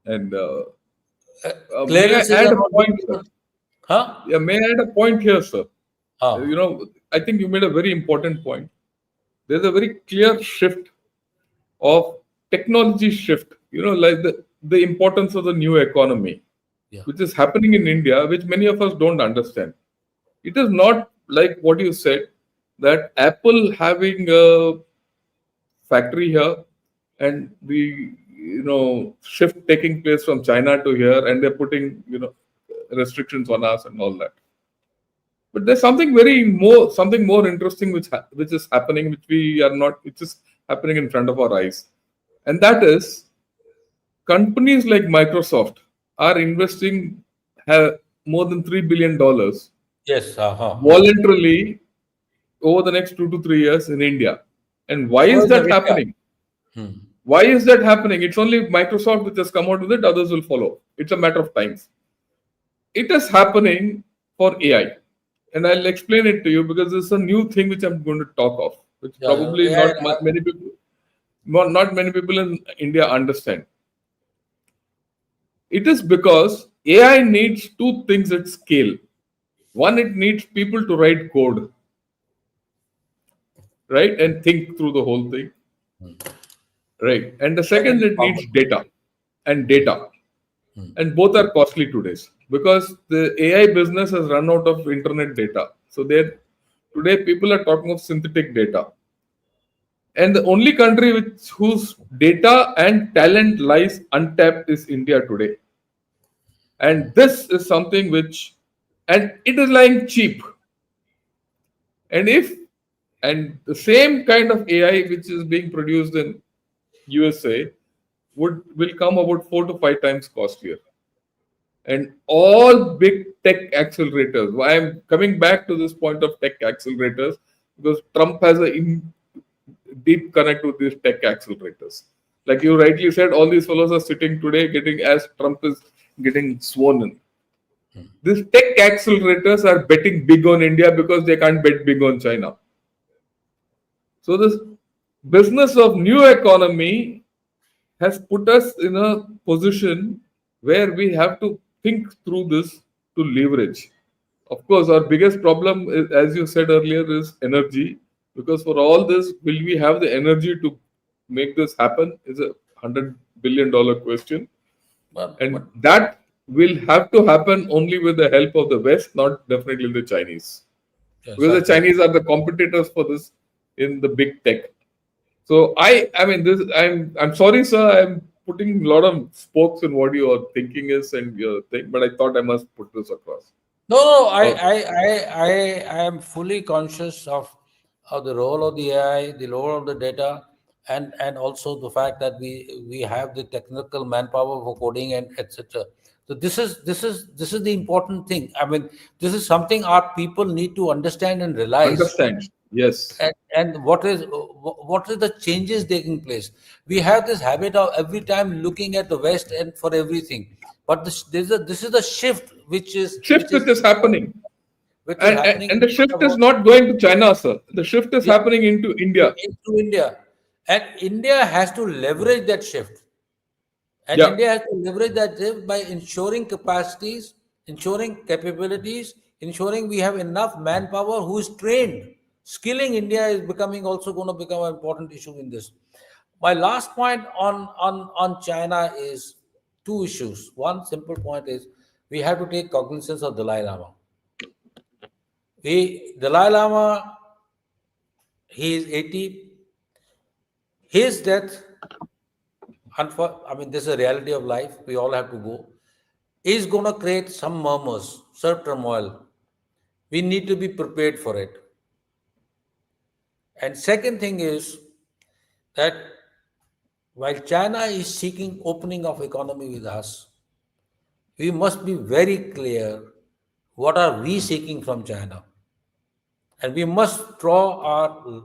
And may I Clearances add are a not being point, sir? given. Huh? Yeah, may I add a point here, sir? Ah, I think you made a very important point. There's a very clear shift of technology shift, like the importance of the new economy, yeah. which is happening in India, which many of us don't understand. It is not like what you said that Apple having a factory here and the shift taking place from China to here, and they're putting restrictions on us and all that. But there's something more interesting which is happening, which we are not, which is happening in front of our eyes, and that is companies like Microsoft are investing have more than $3 billion Yes. voluntarily over the next 2 to 3 years in India. And why So is is that Nvidia. happening? Hmm. Why is that happening? It's only Microsoft which has come out with it, others will follow. It's a matter of time. It is happening for AI. And I'll explain it to you because this is a new thing which I'm going to talk of, which Yeah. probably AI, not many people in India understand. It is because AI needs two things at scale. One, it needs people to write code, right, and think through the whole thing, right. And the second, second it needs power. data and data, and both are costly today because the AI business has run out of internet data. So today people are talking of synthetic data, and the only country whose data and talent lies untapped is India today. And this is something and it is lying cheap. And the same kind of AI which is being produced in USA will come about 4 to 5 times costlier. And all big tech accelerators. Why I'm coming back to this point of tech accelerators, because Trump has a deep connect with these tech accelerators. Like you rightly said, all these fellows are sitting today getting as Trump is getting sworn in. These tech accelerators are betting big on India because they can't bet big on China. So this business of new economy has put us in a position where we have to think through this to leverage. Of course, our biggest problem, as you said earlier, is energy. Because for all this, will we have the energy to make this happen? Is $100 billion question, and But that will have to happen only with the help of the West, not definitely the Chinese, yes, because I the think. Chinese are the competitors for this in the big tech. So I mean, this I'm sorry, sir. I'm putting a lot of spokes in what your thinking is and your thing, but I thought I must put this across. No, Oh, I am fully conscious of the role of the AI, the role of the data. and also the fact that we have the technical manpower for coding and etc. So this is the important thing. I mean, this is something our people need to understand and realize. Understand? Yes. And what is the changes taking place? We have this habit of every time looking at the West and for everything, but this is a shift Shift which is happening. which is And, happening and the in shift front of is not going to China, sir. The shift is yeah, happening into India. into India, and India has to leverage that shift. And Yeah. India has to leverage that shift by ensuring capacities, ensuring capabilities, ensuring we have enough manpower who is trained. Skilling India is becoming also going to become an important issue in this. My last point on China is two issues. One simple point is we have to take cognizance of Dalai Lama. Dalai Lama, he is 80. His death, I mean, this is a reality of life. We all have to go. Is going to create some murmurs, some turmoil. We need to be prepared for it. And second thing is that while China is seeking opening of economy with us, we must be very clear what are we seeking from China. And we must draw our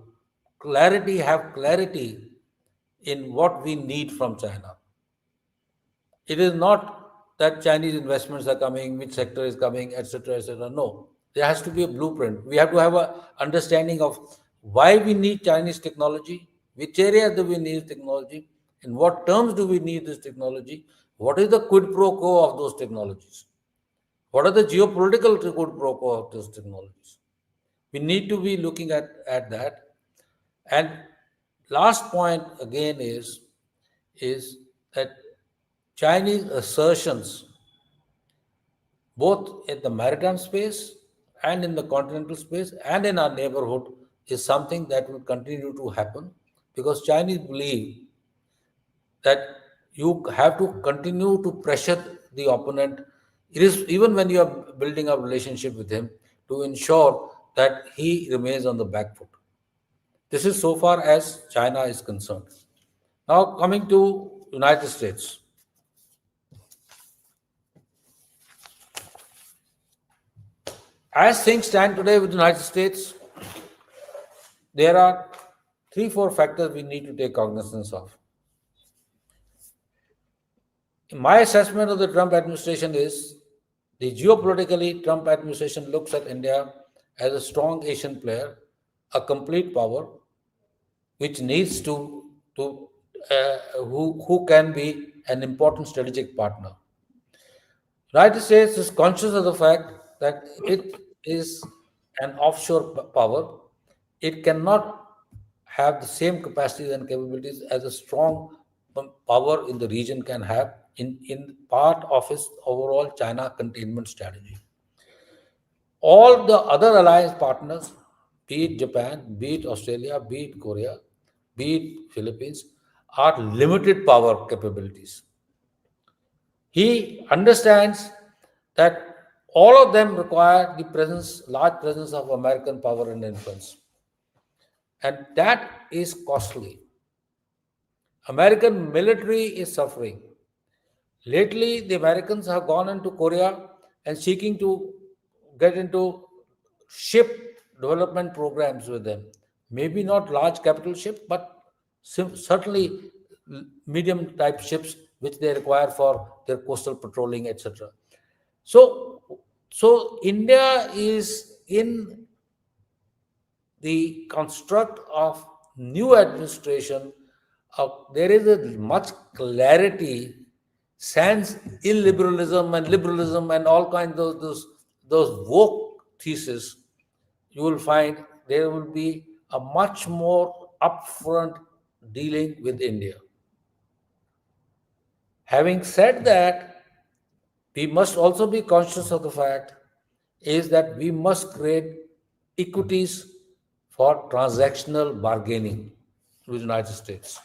clarity, have clarity in what we need from China. It is not that Chinese investments are coming, which sector is coming, etc., etc. No, there has to be a blueprint. We have to have a understanding of why we need Chinese technology, which areas do we need technology, in what terms do we need this technology, what is the quid pro quo of those technologies, what are the geopolitical quid pro quo of those technologies. We need to be looking at that. And last point again is that Chinese assertions, both in the maritime space and in the continental space and in our neighborhood, is something that will continue to happen because Chinese believe that you have to continue to pressure the opponent. It is even when you are building a relationship with him to ensure that he remains on the back foot. This is so far as China is concerned. Now coming to United States. As things stand today with the United States, there are three, four factors we need to take cognizance of. My assessment of the Trump administration is the geopolitically Trump administration looks at India as a strong Asian player, a complete power, which needs who can be an important strategic partner. United States is conscious of the fact that it is an offshore power. It cannot have the same capacities and capabilities as a strong power in the region can have in part of its overall China containment strategy. All the other alliance partners, be it Japan, be it Australia, be it Korea, be it Philippines, are limited power capabilities. He understands that all of them require large presence of American power and influence. And that is costly. American military is suffering. Lately, the Americans have gone into Korea and seeking to get into ship development programs with them. Maybe not large capital ship, but certainly medium type ships which they require for their coastal patrolling, etc. So, so India is in the construct of new administration. There is a much clarity, sans illiberalism and liberalism and all kinds of those woke theses. You will find there will be a much more upfront dealing with India. Having said that, we must also be conscious of the fact is that we must create equities for transactional bargaining with the United States.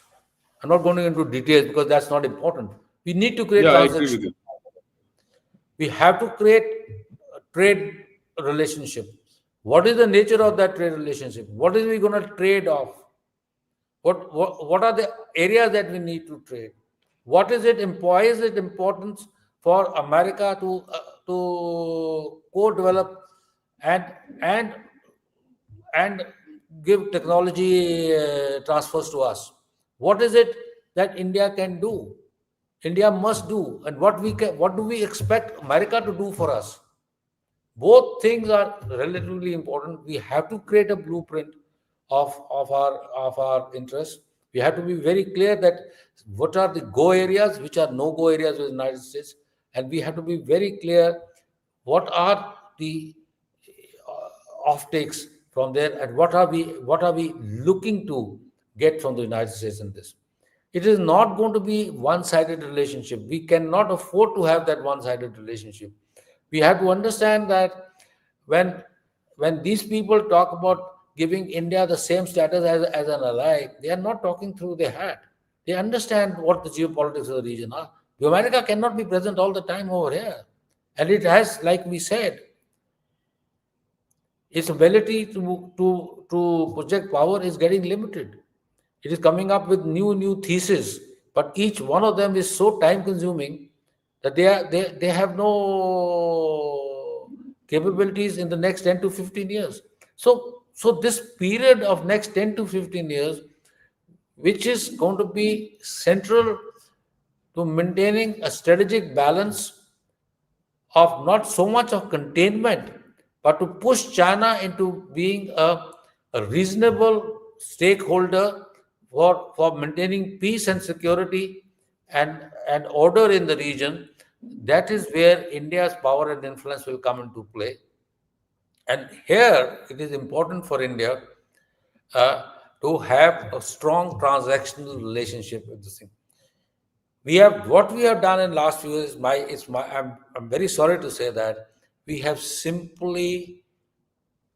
I'm not going into details because that's not important. We need to create Yeah, I agree with transactions. you. We have to create a trade relationship. What is the nature of that trade relationship? What is we going to trade off? What are the areas that we need to trade? What is it? Why is it important for America to co-develop and and and give technology transfers to us? What is it that India can do? India must do, and what do we expect America to do for us? Both things are relatively important. We have to create a blueprint of our interests. We have to be very clear that what are the go areas, which are no go areas with the United States, and we have to be very clear what are the offtakes from there, and what are we looking to get from the United States in this. It is not going to be one-sided relationship. We cannot afford to have that one-sided relationship. We have to understand that when when these people talk about giving India the same status as an ally, they are not talking through their hat. They understand what the geopolitics of the region are. America cannot be present all the time over here. And it has, like we said, its ability to project power is getting limited. It is coming up with new theses, but each one of them is so time consuming that they have no capabilities in the next 10 to 15 years. So this period of next 10 to 15 years, which is going to be central to maintaining a strategic balance of not so much of containment, but to push China into being a reasonable stakeholder for maintaining peace and security and order in the region. That is where India's power and influence will come into play. And here it is important for India to have a strong transactional relationship with the thing. We have done in last few years. I'm very sorry to say that we have simply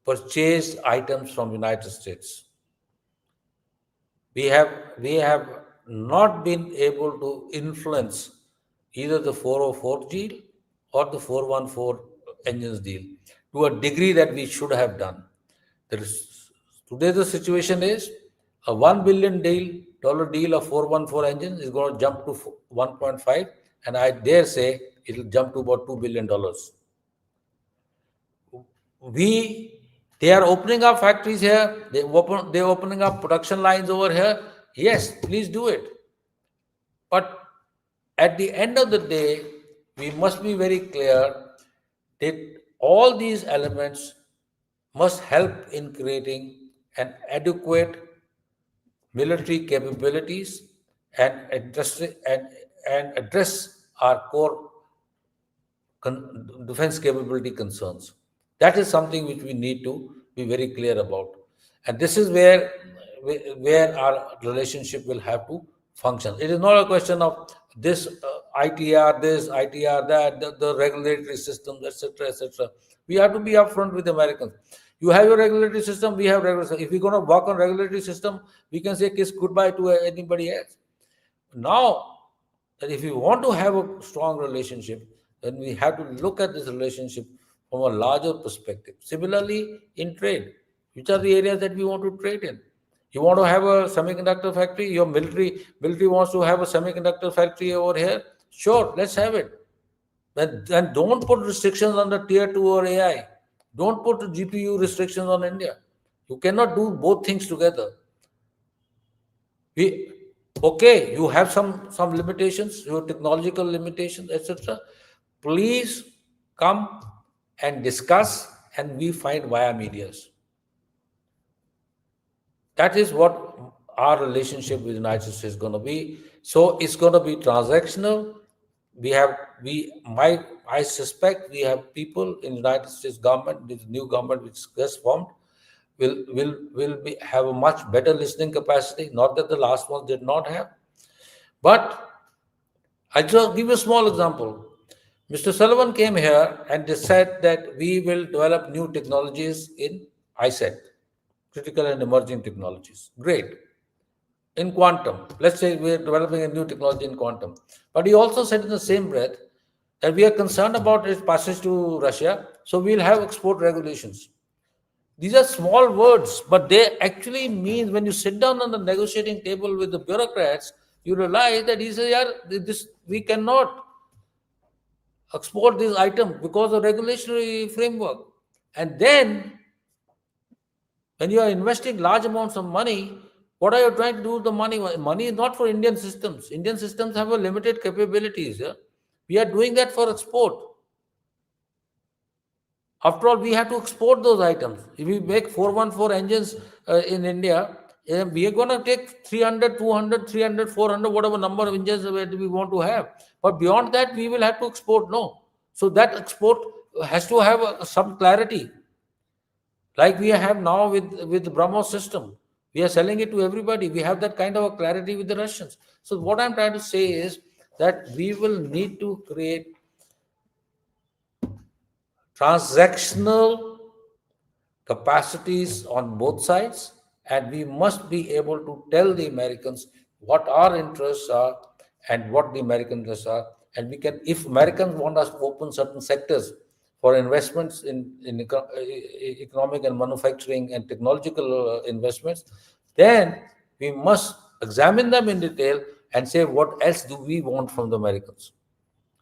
purchased items from United States. We have not been able to influence either the 404 deal or the 414 engines deal to a degree that we should have done. There is, today the situation is a $1 billion deal of 414 engines is going to jump to 1.5, and I dare say it will jump to about $2 billion. They are opening up factories here. They're opening up production lines over here. Yes, please do it. But at the end of the day, we must be very clear that all these elements must help in creating an adequate military capabilities and address our core defense capability concerns. That is something which we need to be very clear about, and this is where our relationship will have to function. It is not a question of this ITR, this ITR, that the regulatory systems, etc., etc. We have to be upfront with Americans. You have your regulatory system, we have regulatory system. If we're going to work on regulatory system, we can say kiss goodbye to anybody else. Now, that if we want to have a strong relationship, then we have to look at this relationship from a larger perspective. Similarly, in trade, which are the areas that we want to trade in? You want to have a semiconductor factory? Your military wants to have a semiconductor factory over here? Sure, let's have it. Then don't put restrictions on the tier 2 or AI. Don't put GPU restrictions on India. You cannot do both things together. Okay, you have some limitations, your technological limitations, etc. Please come and discuss, and we find via medias. That is what our relationship with the United States is going to be. So it's going to be transactional. I suspect we have people in the United States government, this new government which is formed, have a much better listening capacity. Not that the last one did not have, but I just give you a small example. Mr. Sullivan came here and they said that we will develop new technologies in ISET, critical and emerging technologies. Great. In quantum, let's say we're developing a new technology in quantum. But he also said in the same breath that we are concerned about its passage to Russia, so we'll have export regulations. These are small words, but they actually mean when you sit down on the negotiating table with the bureaucrats, you realize that he says, yeah, this we cannot export this item because of regulatory framework. And then when you are investing large amounts of money, what are you trying to do with the money? Money is not for Indian systems. Indian systems have a limited capabilities. Yeah? We are doing that for export. After all, we have to export those items. If we make 414 engines in India, we are going to take 300, 200, 300, 400, whatever number of engines that we want to have. But beyond that, we will have to export. No. So that export has to have some clarity, like we have now with the BrahMos system. We are selling it to everybody. We have that kind of a clarity with the Russians. So what I'm trying to say is that we will need to create transactional capacities on both sides, and we must be able to tell the Americans what our interests are and what the American interests are. And we can, if Americans want us to open certain sectors for investments in economic and manufacturing and technological investments, then we must examine them in detail and say what else do we want from the Americans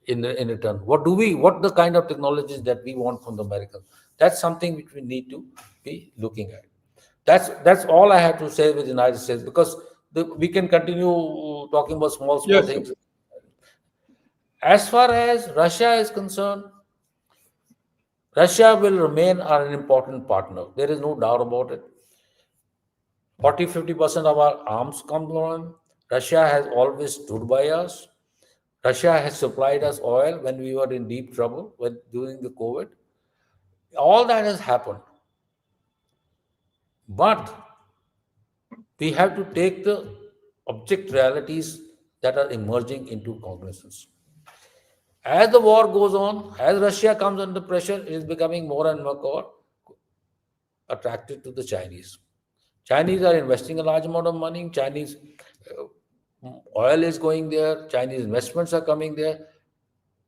in return. What the kind of technologies that we want from the Americans? That's something which we need to be looking at. That's all I have to say with the United States, because we can continue talking about small Yes, sir. things. As far as Russia is concerned, Russia will remain an important partner. There is no doubt about it. 40-50% of our arms come from them. Russia has always stood by us. Russia has supplied us oil when we were in deep trouble during the COVID. All that has happened. But we have to take the object realities that are emerging into cognizance. As the war goes on, as Russia comes under pressure, it is becoming more and more attracted to the Chinese. Chinese are investing a large amount of money. Chinese oil is going there. Chinese investments are coming there.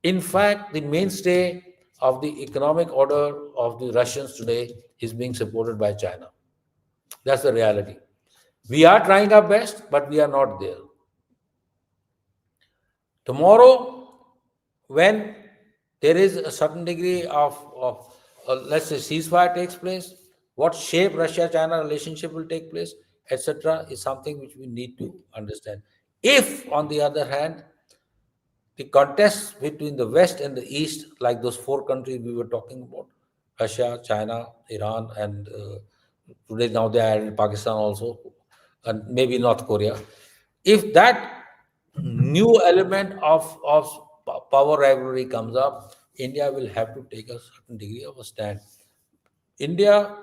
In fact, the mainstay of the economic order of the Russians today is being supported by China. That's the reality. We are trying our best, but we are not there. Tomorrow, when there is a certain degree of let's say, ceasefire takes place, what shape Russia-China relationship will take place, etc., is something which we need to understand. If, on the other hand, the contest between the West and the East, like those four countries we were talking about, Russia, China, Iran, and today now they added Pakistan also, and maybe North Korea. If that new element of power rivalry comes up, India will have to take a certain degree of a stand. India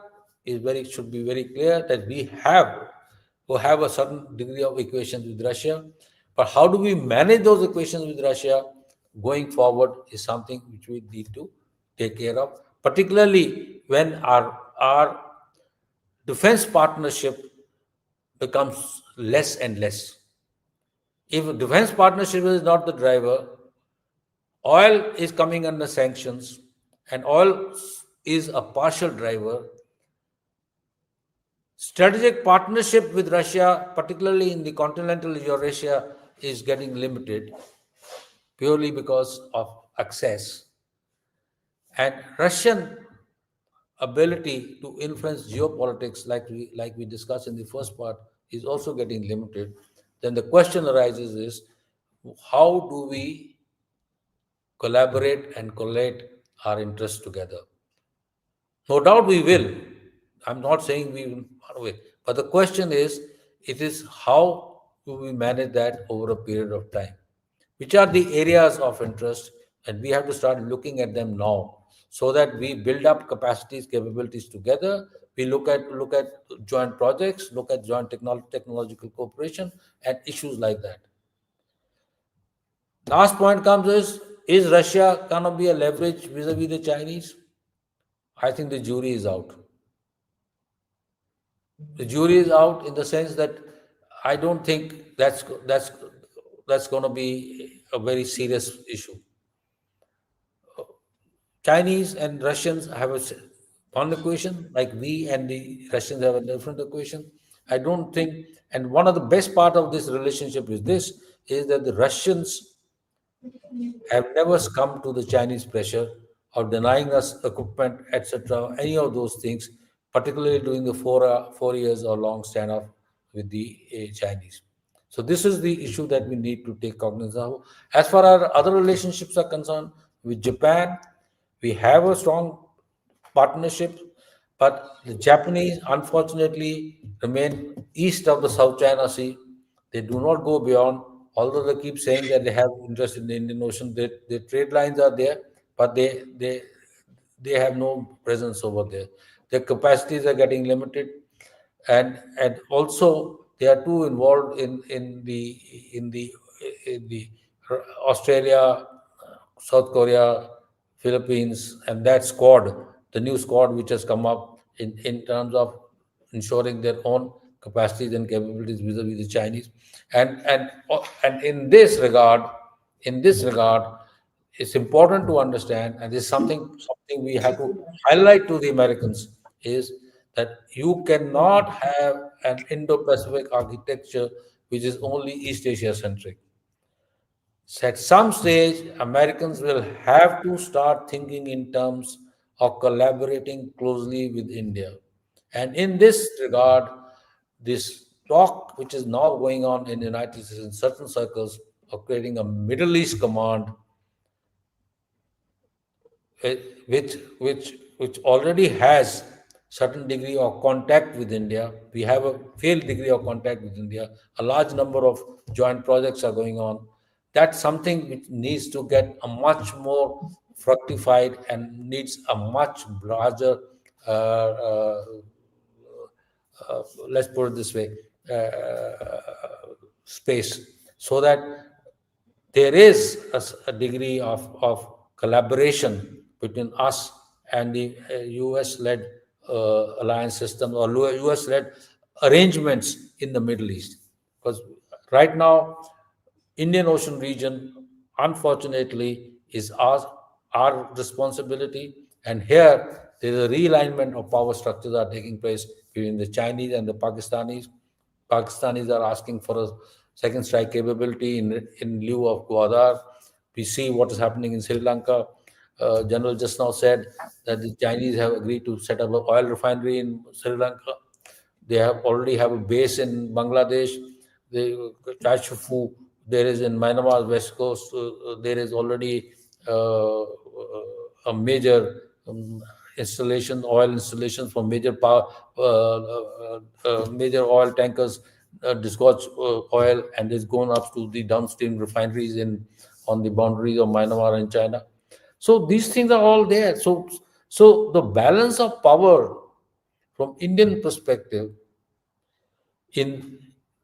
should be very clear that we have to have a certain degree of equations with Russia, but how do we manage those equations with Russia going forward is something which we need to take care of, particularly when our defense partnership becomes less and less. If defense partnership is not the driver, oil is coming under sanctions, and oil is a partial driver. Strategic partnership with Russia, particularly in the continental Eurasia, is getting limited purely because of access. And Russian ability to influence geopolitics, like we discussed in the first part, is also getting limited. Then the question arises is, how do we collaborate and collate our interests together? No doubt we will. I'm not saying we will far away. But the question is, it is how do we manage that over a period of time? Which are the areas of interest? And we have to start looking at them now so that we build up capacities, capabilities together. We look at joint projects, look at joint technological cooperation and issues like that. Last point comes is Russia gonna be a leverage vis-a-vis the Chinese? I think the jury is out. The jury is out in the sense that I don't think that's going to be a very serious issue. Chinese and Russians have one equation, like we and the Russians have a different equation. I don't think, and one of the best part of this relationship is this, is that the Russians have never succumbed to the Chinese pressure of denying us equipment, etc., any of those things, particularly during the 4 years or long standoff with the Chinese. So this is the issue that we need to take cognizance of. As far as our other relationships are concerned, with Japan, we have a strong partnership, but the Japanese unfortunately remain east of the South China Sea. They do not go beyond, although they keep saying that they have interest in the Indian Ocean. Their trade lines are there, but they have no presence over there. Their capacities are getting limited, and also they are too involved in the in the Australia, South Korea, Philippines, and that squad, the new squad which has come up in terms of ensuring their own capacities and capabilities vis-a-vis the Chinese. And in this regard, it's important to understand, and this is something we have to highlight to the Americans, is that you cannot have an Indo-Pacific architecture which is only East Asia centric. So at some stage, Americans will have to start thinking in terms of collaborating closely with India. And in this regard, this talk which is now going on in the United States in certain circles of creating a Middle East command, which already has certain degree of contact with India. We have a failed degree of contact with India. A large number of joint projects are going on. That's something which needs to get a much more fructified and needs a much larger, uh, uh, let's put it this way, space, so that there is a degree of collaboration between us and the US led alliance system or US led arrangements in the Middle East. Because right now, Indian Ocean region, unfortunately, is our responsibility. And here, there is a realignment of power structures are taking place between the Chinese and the Pakistanis. Pakistanis are asking for a second strike capability in lieu of Gwadar. We see what is happening in Sri Lanka. General just now said that the Chinese have agreed to set up an oil refinery in Sri Lanka. They have already have a base in Bangladesh. They Chachufu, there is in Myanmar's west coast. There is already a major installation, oil installation for major power, major oil tankers disgorge oil and is going up to the downstream refineries in on the boundaries of Myanmar and China. So these things are all there. So the balance of power from Indian perspective in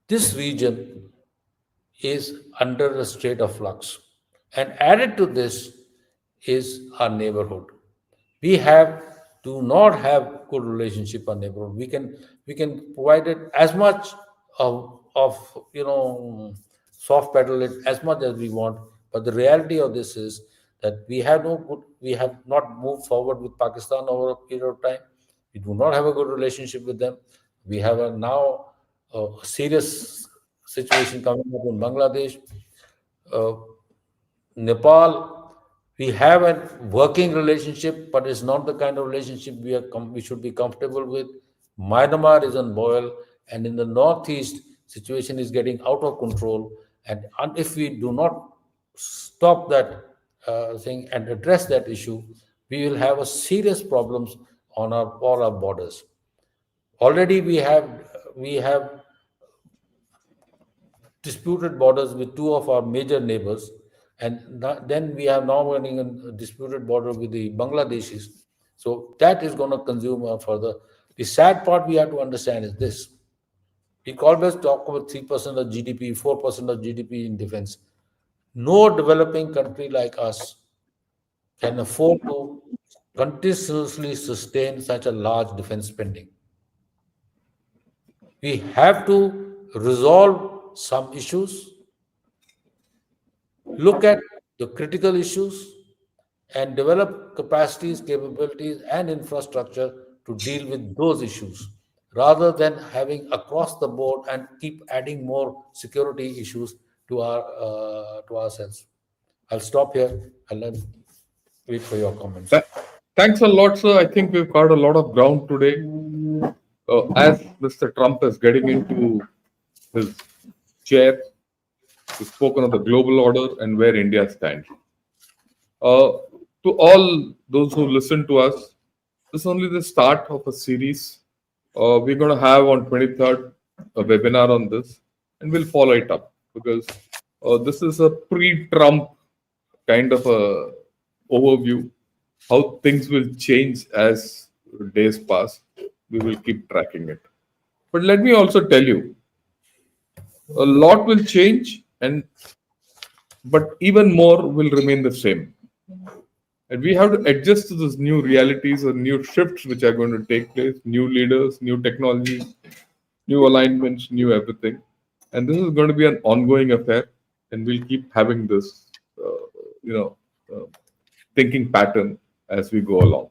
this region is under a state of flux. And added to this is our neighborhood. We have do not have good relationship our neighborhood. We can provide it as much of soft pedal it as much as we want. But the reality of this is that we have not moved forward with Pakistan over a period of time. We do not have a good relationship with them. We have a now a serious situation coming up in Bangladesh. Uh, Nepal, we have a working relationship, but it's not the kind of relationship we should be comfortable with. Myanmar is on boil, and in the northeast, situation is getting out of control. And if we do not stop that thing and address that issue, we will have a serious problems on all our borders. Already we have disputed borders with two of our major neighbors, and then we are now running a disputed border with the Bangladeshis. So that is going to consume further. The sad part we have to understand is this: we always talk about 3% of GDP, 4% of GDP in defense. No developing country like us can afford to continuously sustain such a large defense spending. We have to resolve some issues, look at the critical issues, and develop capacities, capabilities, and infrastructure to deal with those issues rather than having across the board and keep adding more security issues to ourselves. I'll stop here and then wait for your comments. Th- Thanks a lot, sir. I think we've covered a lot of ground today. As Mr. Trump is getting into his chair, we've spoken of the global order and where India stands. Uh, to all those who listen to us, this is only the start of a series. We're going to have on 23rd a webinar on this, and we'll follow it up because this is a pre-Trump kind of a overview. How things will change as days pass, we will keep tracking it. But let me also tell you, a lot will change, and but even more will remain the same. And we have to adjust to these new realities or new shifts which are going to take place, new leaders, new technology, new alignments, new everything. And this is going to be an ongoing affair, and we'll keep having this, you know, uh, thinking pattern as we go along.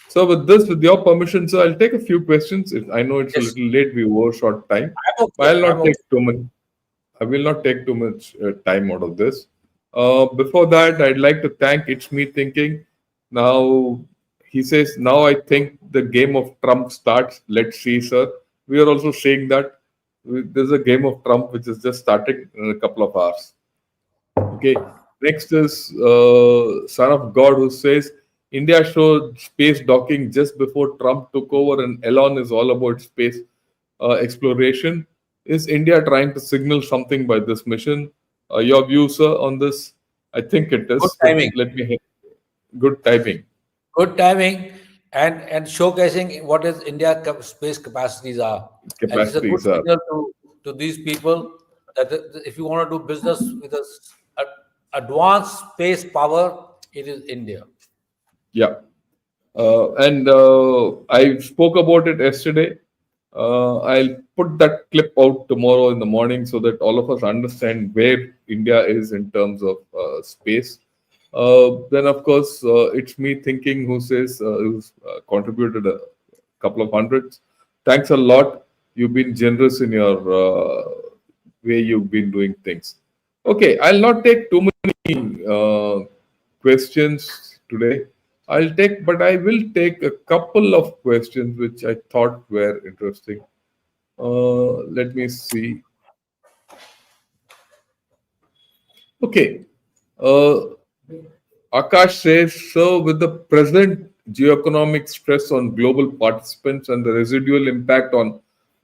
So, with this, with your permission, sir, I'll take a few questions. If I know it's a Yes, little late, we overshot time, I'm but okay. I'll I'm not take okay. too much. I will not take too much time out of this. Before that, I'd like to thank It's Me Thinking. Now, he says, now I think the game of Trump starts. Let's see, sir. We are also saying that there's a game of Trump which is just starting in a couple of hours. Okay. Next is Son of God who says, India showed space docking just before Trump took over, and Elon is all about space exploration. Is India trying to signal something by this mission? Your view, sir, on this? I think it Good is, but timing. let me hear. Good timing. Good timing and showcasing what is space capacities are. And it's a good Capacities are. signal to these people that if you want to do business with advanced space power, it is India. Yeah. And I spoke about it yesterday. I'll put that clip out tomorrow in the morning so that all of us understand where India is in terms of space. Then, of course, it's me thinking who says who's contributed a couple of hundreds. Thanks a lot. You've been generous in your way you've been doing things. Okay, I'll not take too many questions today. But I will take a couple of questions which I thought were interesting. Let me see. Okay. Uh, Akash says, so with the present geoeconomic stress on global participants and the residual impact on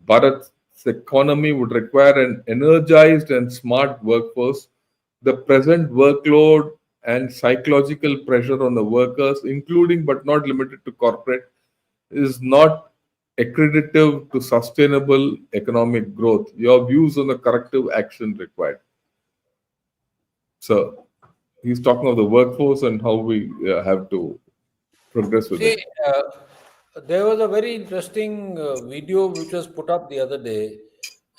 Bharat's economy would require an energized and smart workforce. The present workload and psychological pressure on the workers, including but not limited to corporate, is not accreditive to sustainable economic growth. Your views on the corrective action required. So he's talking of the workforce and how we have to progress with See, it. uh, there was a very interesting video which was put up the other day.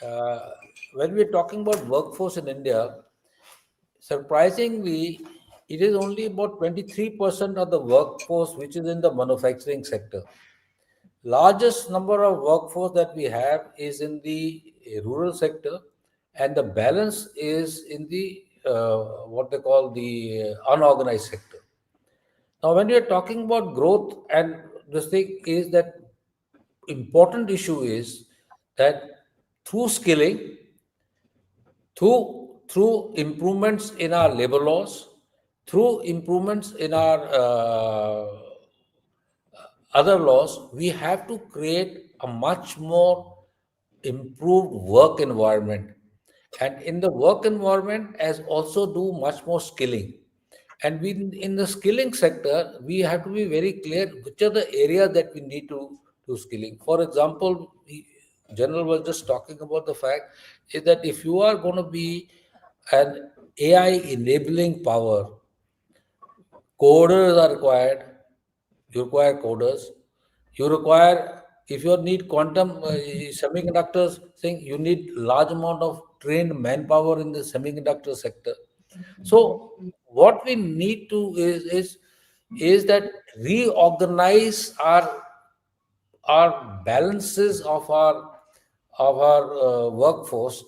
Uh, when we're talking about workforce in India, surprisingly, it is only about 23% of the workforce which is in the manufacturing sector. Largest number of workforce that we have is in the rural sector, and the balance is in the what they call the unorganized sector. Now, when we are talking about growth, and this thing is that important issue is that through skilling, through improvements in our labor laws, through improvements in our other laws, we have to create a much more improved work environment. And in the work environment, as also do much more skilling. And we in the skilling sector, we have to be very clear which are the areas that we need to do skilling. For example, General was just talking about the fact is that if you are going to be an AI enabling power, coders are required. You require coders. You require, if you need quantum semiconductors, saying you need large amount of trained manpower in the semiconductor sector. So what we need to is is that reorganize our balances of our workforce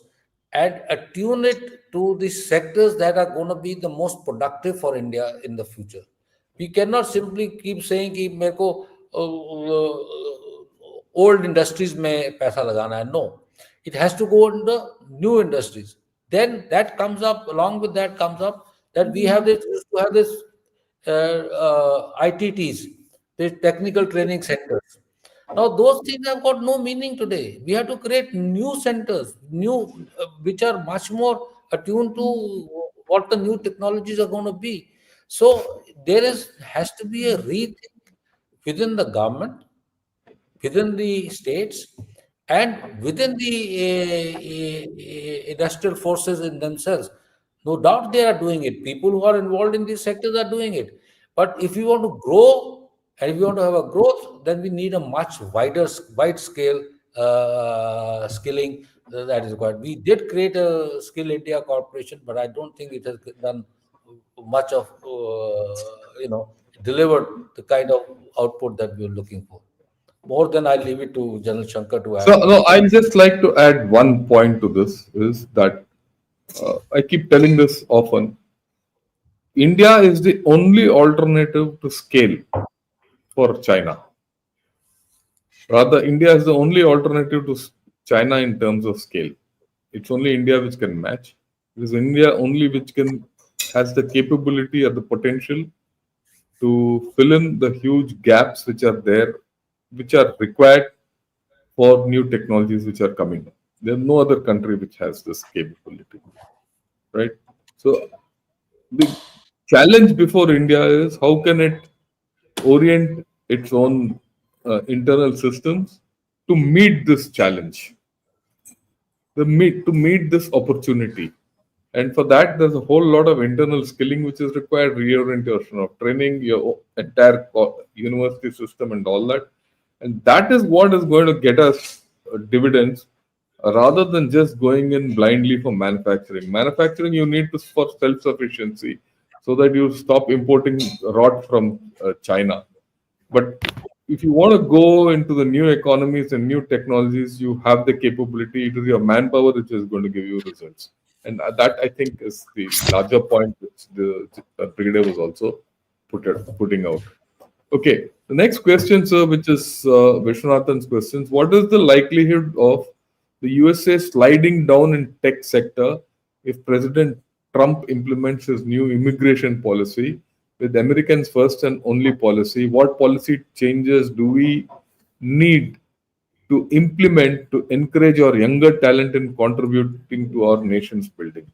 and attune it to the sectors that are going to be the most productive for India in the future. We cannot simply keep saying कि मेरे को old industries में पैसा लगाना है. No, it has to go in the new industries. Then that comes up, along with that comes up that we have this used to have this ITTs, the technical training centers. Now those things have got no meaning today. We have to create new centers, new which are much more attuned to what the new technologies are going to be. So there is has to be a rethink within the government, within the states, and within the industrial forces in themselves. No doubt they are doing it. People who are involved in these sectors are doing it. But if we want to grow and if we want to have a growth, then we need a much wide scale skilling that is required. We did create a Skill India Corporation, but I don't think it has done much of, delivered the kind of output that we are looking for. More than I leave it to General Shankar to So, add on. no, I'd just like to add one point to this is that I keep telling this often. India is the only alternative to scale for China. Rather, India is the only alternative to China in terms of scale. It's only India which can match. It is India only which can has the capability or the potential to fill in the huge gaps which are there, which are required for new technologies which are coming. There's no other country which has this capability, right? So the challenge before India is how can it orient its own internal systems to meet this challenge, to meet this opportunity. And for that, there's a whole lot of internal skilling which is required, reorientation of training, your entire university system, and all that. And that is what is going to get us dividends rather than just going in blindly for manufacturing. Manufacturing, you need to for self sufficiency so that you stop importing rot from China. But if you want to go into the new economies and new technologies, you have the capability. It is your manpower which is going to give you results. And that I think is the larger point which the Brigadier was also putting out. Okay, the next question, sir, which is Vishwanathan's questions. What is the likelihood of the USA sliding down in tech sector if President Trump implements his new immigration policy with Americans first and only policy? What policy changes do we need to implement to encourage our younger talent in contributing to our nation's building?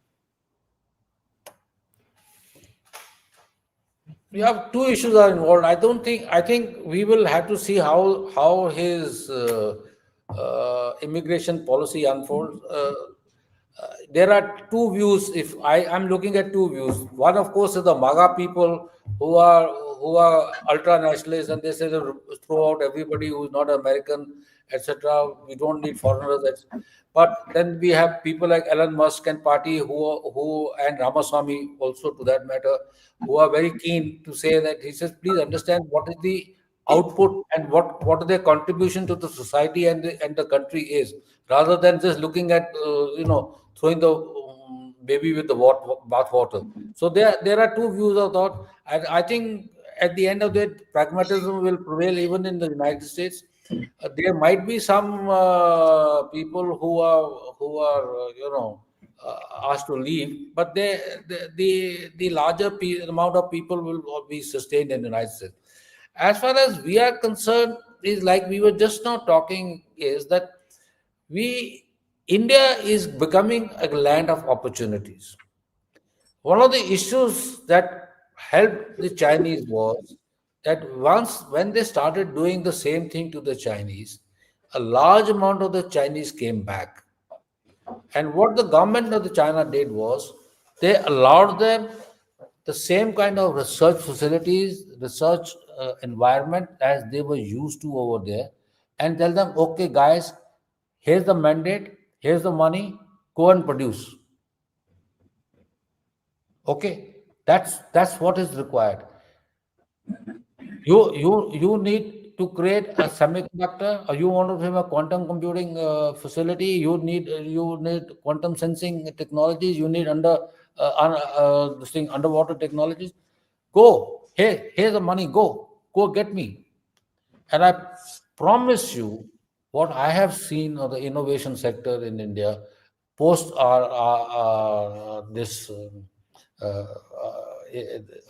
We have two issues are involved. I think we will have to see how his immigration policy unfolds. There are two views. If I'm looking at two views, one of course is the MAGA people who are ultra nationalists and they say they throw out everybody who is not American, etc. We don't need foreigners. But then we have people like Elon Musk and party who and Ramaswamy also to that matter, who are very keen to say that he says, please understand what is the output and what their contribution to the society and the country is, rather than just looking at throwing the baby with the bath water. So there are two views of thought, and I think at the end of the day, pragmatism will prevail even in the United States. There might be some people who are asked to leave, but the larger amount of people will be sustained in the United States. As far as we are concerned, is like we were just now talking, is that we India is becoming a land of opportunities. One of the issues that helped the Chinese was that once when they started doing the same thing to the Chinese, a large amount of the Chinese came back. And what the government of the China did was they allowed them the same kind of research facilities, research environment as they were used to over there, and tell them, okay, guys, here's the mandate, here's the money, go and produce. Okay, that's what is required. You need to create a semiconductor, or you want to have a quantum computing facility. You need quantum sensing technologies. You need this thing, underwater technologies. Go, hey, here's the money. Go get me. And I promise you, what I have seen of the innovation sector in India post this,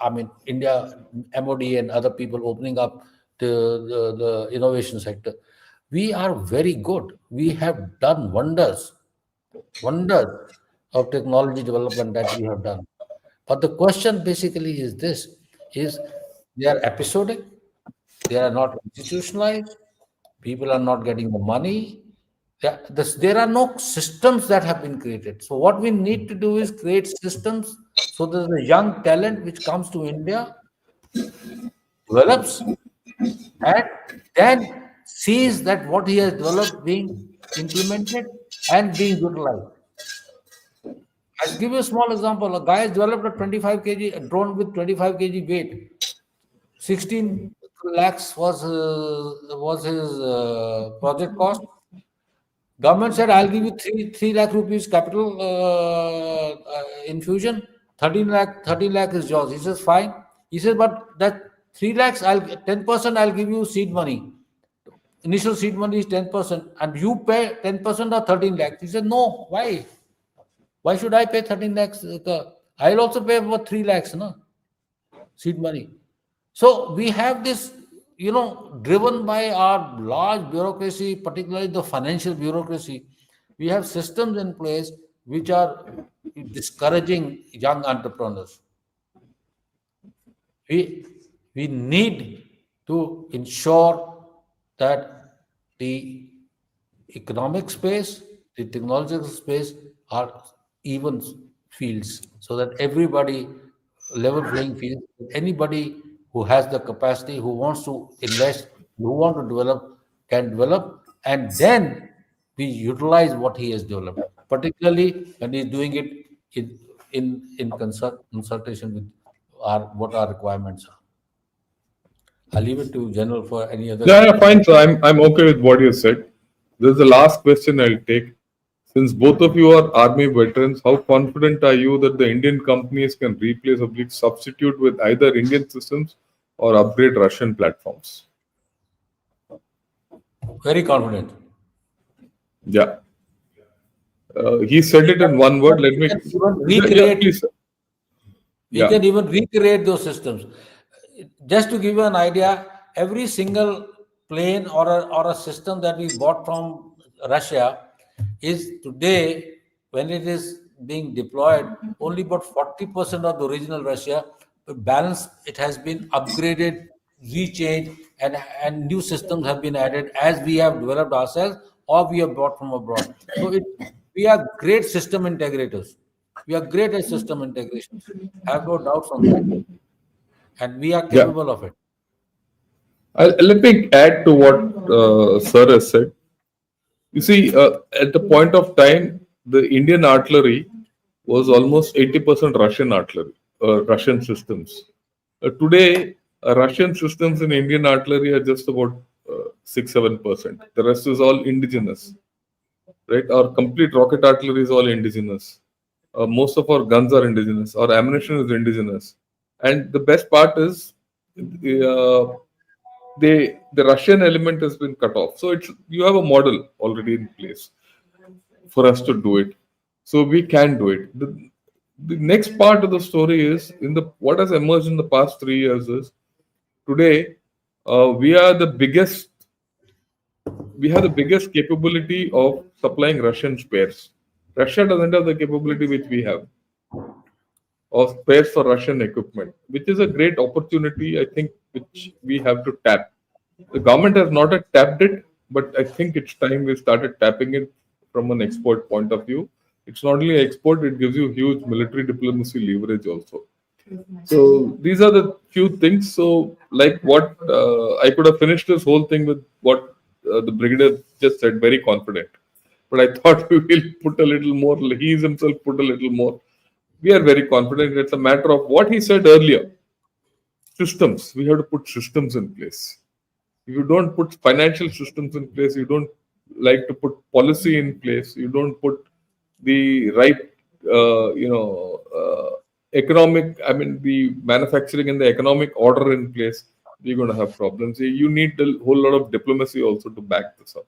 I mean, India, MOD, and other people opening up the innovation sector, we are very good. We have done wonders of technology development that we have done. But the question basically is this: is they are episodic, they are not institutionalized, people are not getting the money. There are no systems that have been created. So what we need to do is create systems so that the young talent which comes to India develops and then sees that what he has developed being implemented and being utilized. I'll give you a small example. A guy has developed a 25 kg a drone with 25 kg weight. 16 lakhs was his project cost. Government said, I'll give you 3 lakh rupees capital infusion. 13 lakh is yours. He says, fine. He says, but that 3 lakhs, 10% I'll give you seed money. Initial seed money is 10%, and you pay 10% or 13 lakhs. He said, no, why? Why should I pay 13 lakhs? I'll also pay about 3 lakhs, no? Seed money. So we have this, driven by our large bureaucracy, particularly the financial bureaucracy. We have systems in place which are discouraging young entrepreneurs. We need to ensure that the economic space, the technological space are even fields so that everybody level playing field. Anybody who has the capacity, who wants to invest, who want to develop, can develop, and then we utilize what he has developed, particularly when he's doing it in consultation with what our requirements are. I'll leave it to General for any other. Yeah, yeah, fine. So I'm okay with what you said. This is the last question I'll take. Since both of you are army veterans, how confident are you that the Indian companies can replace or substitute with either Indian systems or upgrade Russian platforms? Very confident. Yeah. He said it in one word. Let We me. can even Yeah, recreate. please. We Yeah. can even recreate those systems. Just to give you an idea, every single plane or a system that we bought from Russia is today, when it is being deployed, only about 40% of the original Russia. But balance, it has been upgraded, rechanged, and new systems have been added as we have developed ourselves or we have bought from abroad. So we are great system integrators. We are great at system integrations. I have no doubts on that. And we are Yeah. capable of it. Let me add to what Sir has said. You see, at the point of time, the Indian artillery was almost 80% Russian artillery, Russian systems. Today, Russian systems in Indian artillery are just about 6-7%. The rest is all indigenous, right? Our complete rocket artillery is all indigenous. Most of our guns are indigenous. Our ammunition is indigenous. And the best part is, uh, the Russian element has been cut off. So you have a model already in place for us to do it. So we can do it. The next part of the story is in the what has emerged in the past 3 years is today we are the biggest. We have the biggest capability of supplying Russian spares. Russia doesn't have the capability which we have of spares for Russian equipment, which is a great opportunity, I think, which we have to tap. The government has not yet tapped it, but I think it's time we started tapping it from an export point of view. It's not only export, it gives you huge military diplomacy leverage also. So these are the few things. So, like what I could have finished this whole thing with what the brigadier just said, very confident. But I thought we will put a little more. He himself put a little more. We are very confident. It's a matter of what he said earlier. systems. We have to put systems in place. If you don't put financial systems in place, you don't like to put policy in place, you don't put the right, economic, I mean, the manufacturing and the economic order in place, you're going to have problems. You need a whole lot of diplomacy also to back this up.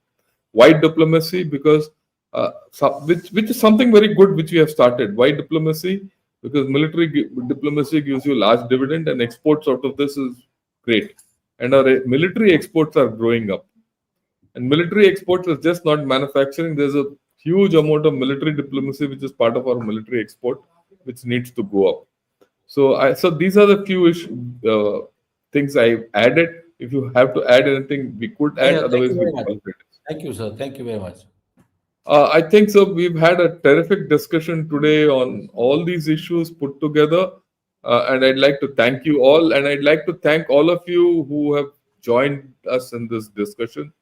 Why diplomacy? Because which is something very good which we have started. Why diplomacy? Because diplomacy gives you large dividend, and exports out of this is great. And our military exports are growing up. And military exports is just not manufacturing. There's a huge amount of military diplomacy which is part of our military export, which needs to go up. So these are the few things I added. If you have to add anything, we could add. Yeah, thank Otherwise, you we very could much. conclude. Thank you, sir. Thank you very much. I think so. We've had a terrific discussion today on all these issues put together. And I'd like to thank you all. And I'd like to thank all of you who have joined us in this discussion.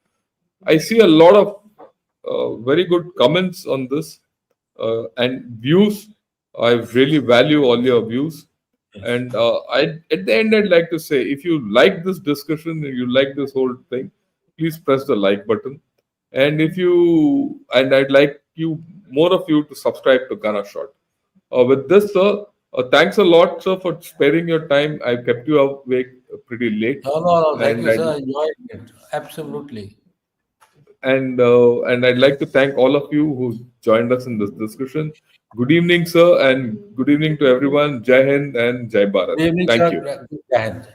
I see a lot of very good comments on this and views. I really value all your views. Yes. And at the end, I'd like to say, if you like this discussion and you like this whole thing, please press the like button. And I'd like you, more of you, to subscribe to Ghana Shot. With this, sir, thanks a lot, sir, for sparing your time. I kept you awake pretty late, No, no, no. Thank and you, I sir. I enjoyed it. Absolutely. and I'd like to thank all of you who joined us in this discussion. Good evening, sir, and good evening to everyone. Jai Hind and Jai Bharat. Good evening, Thank sir. you. Jai Hind.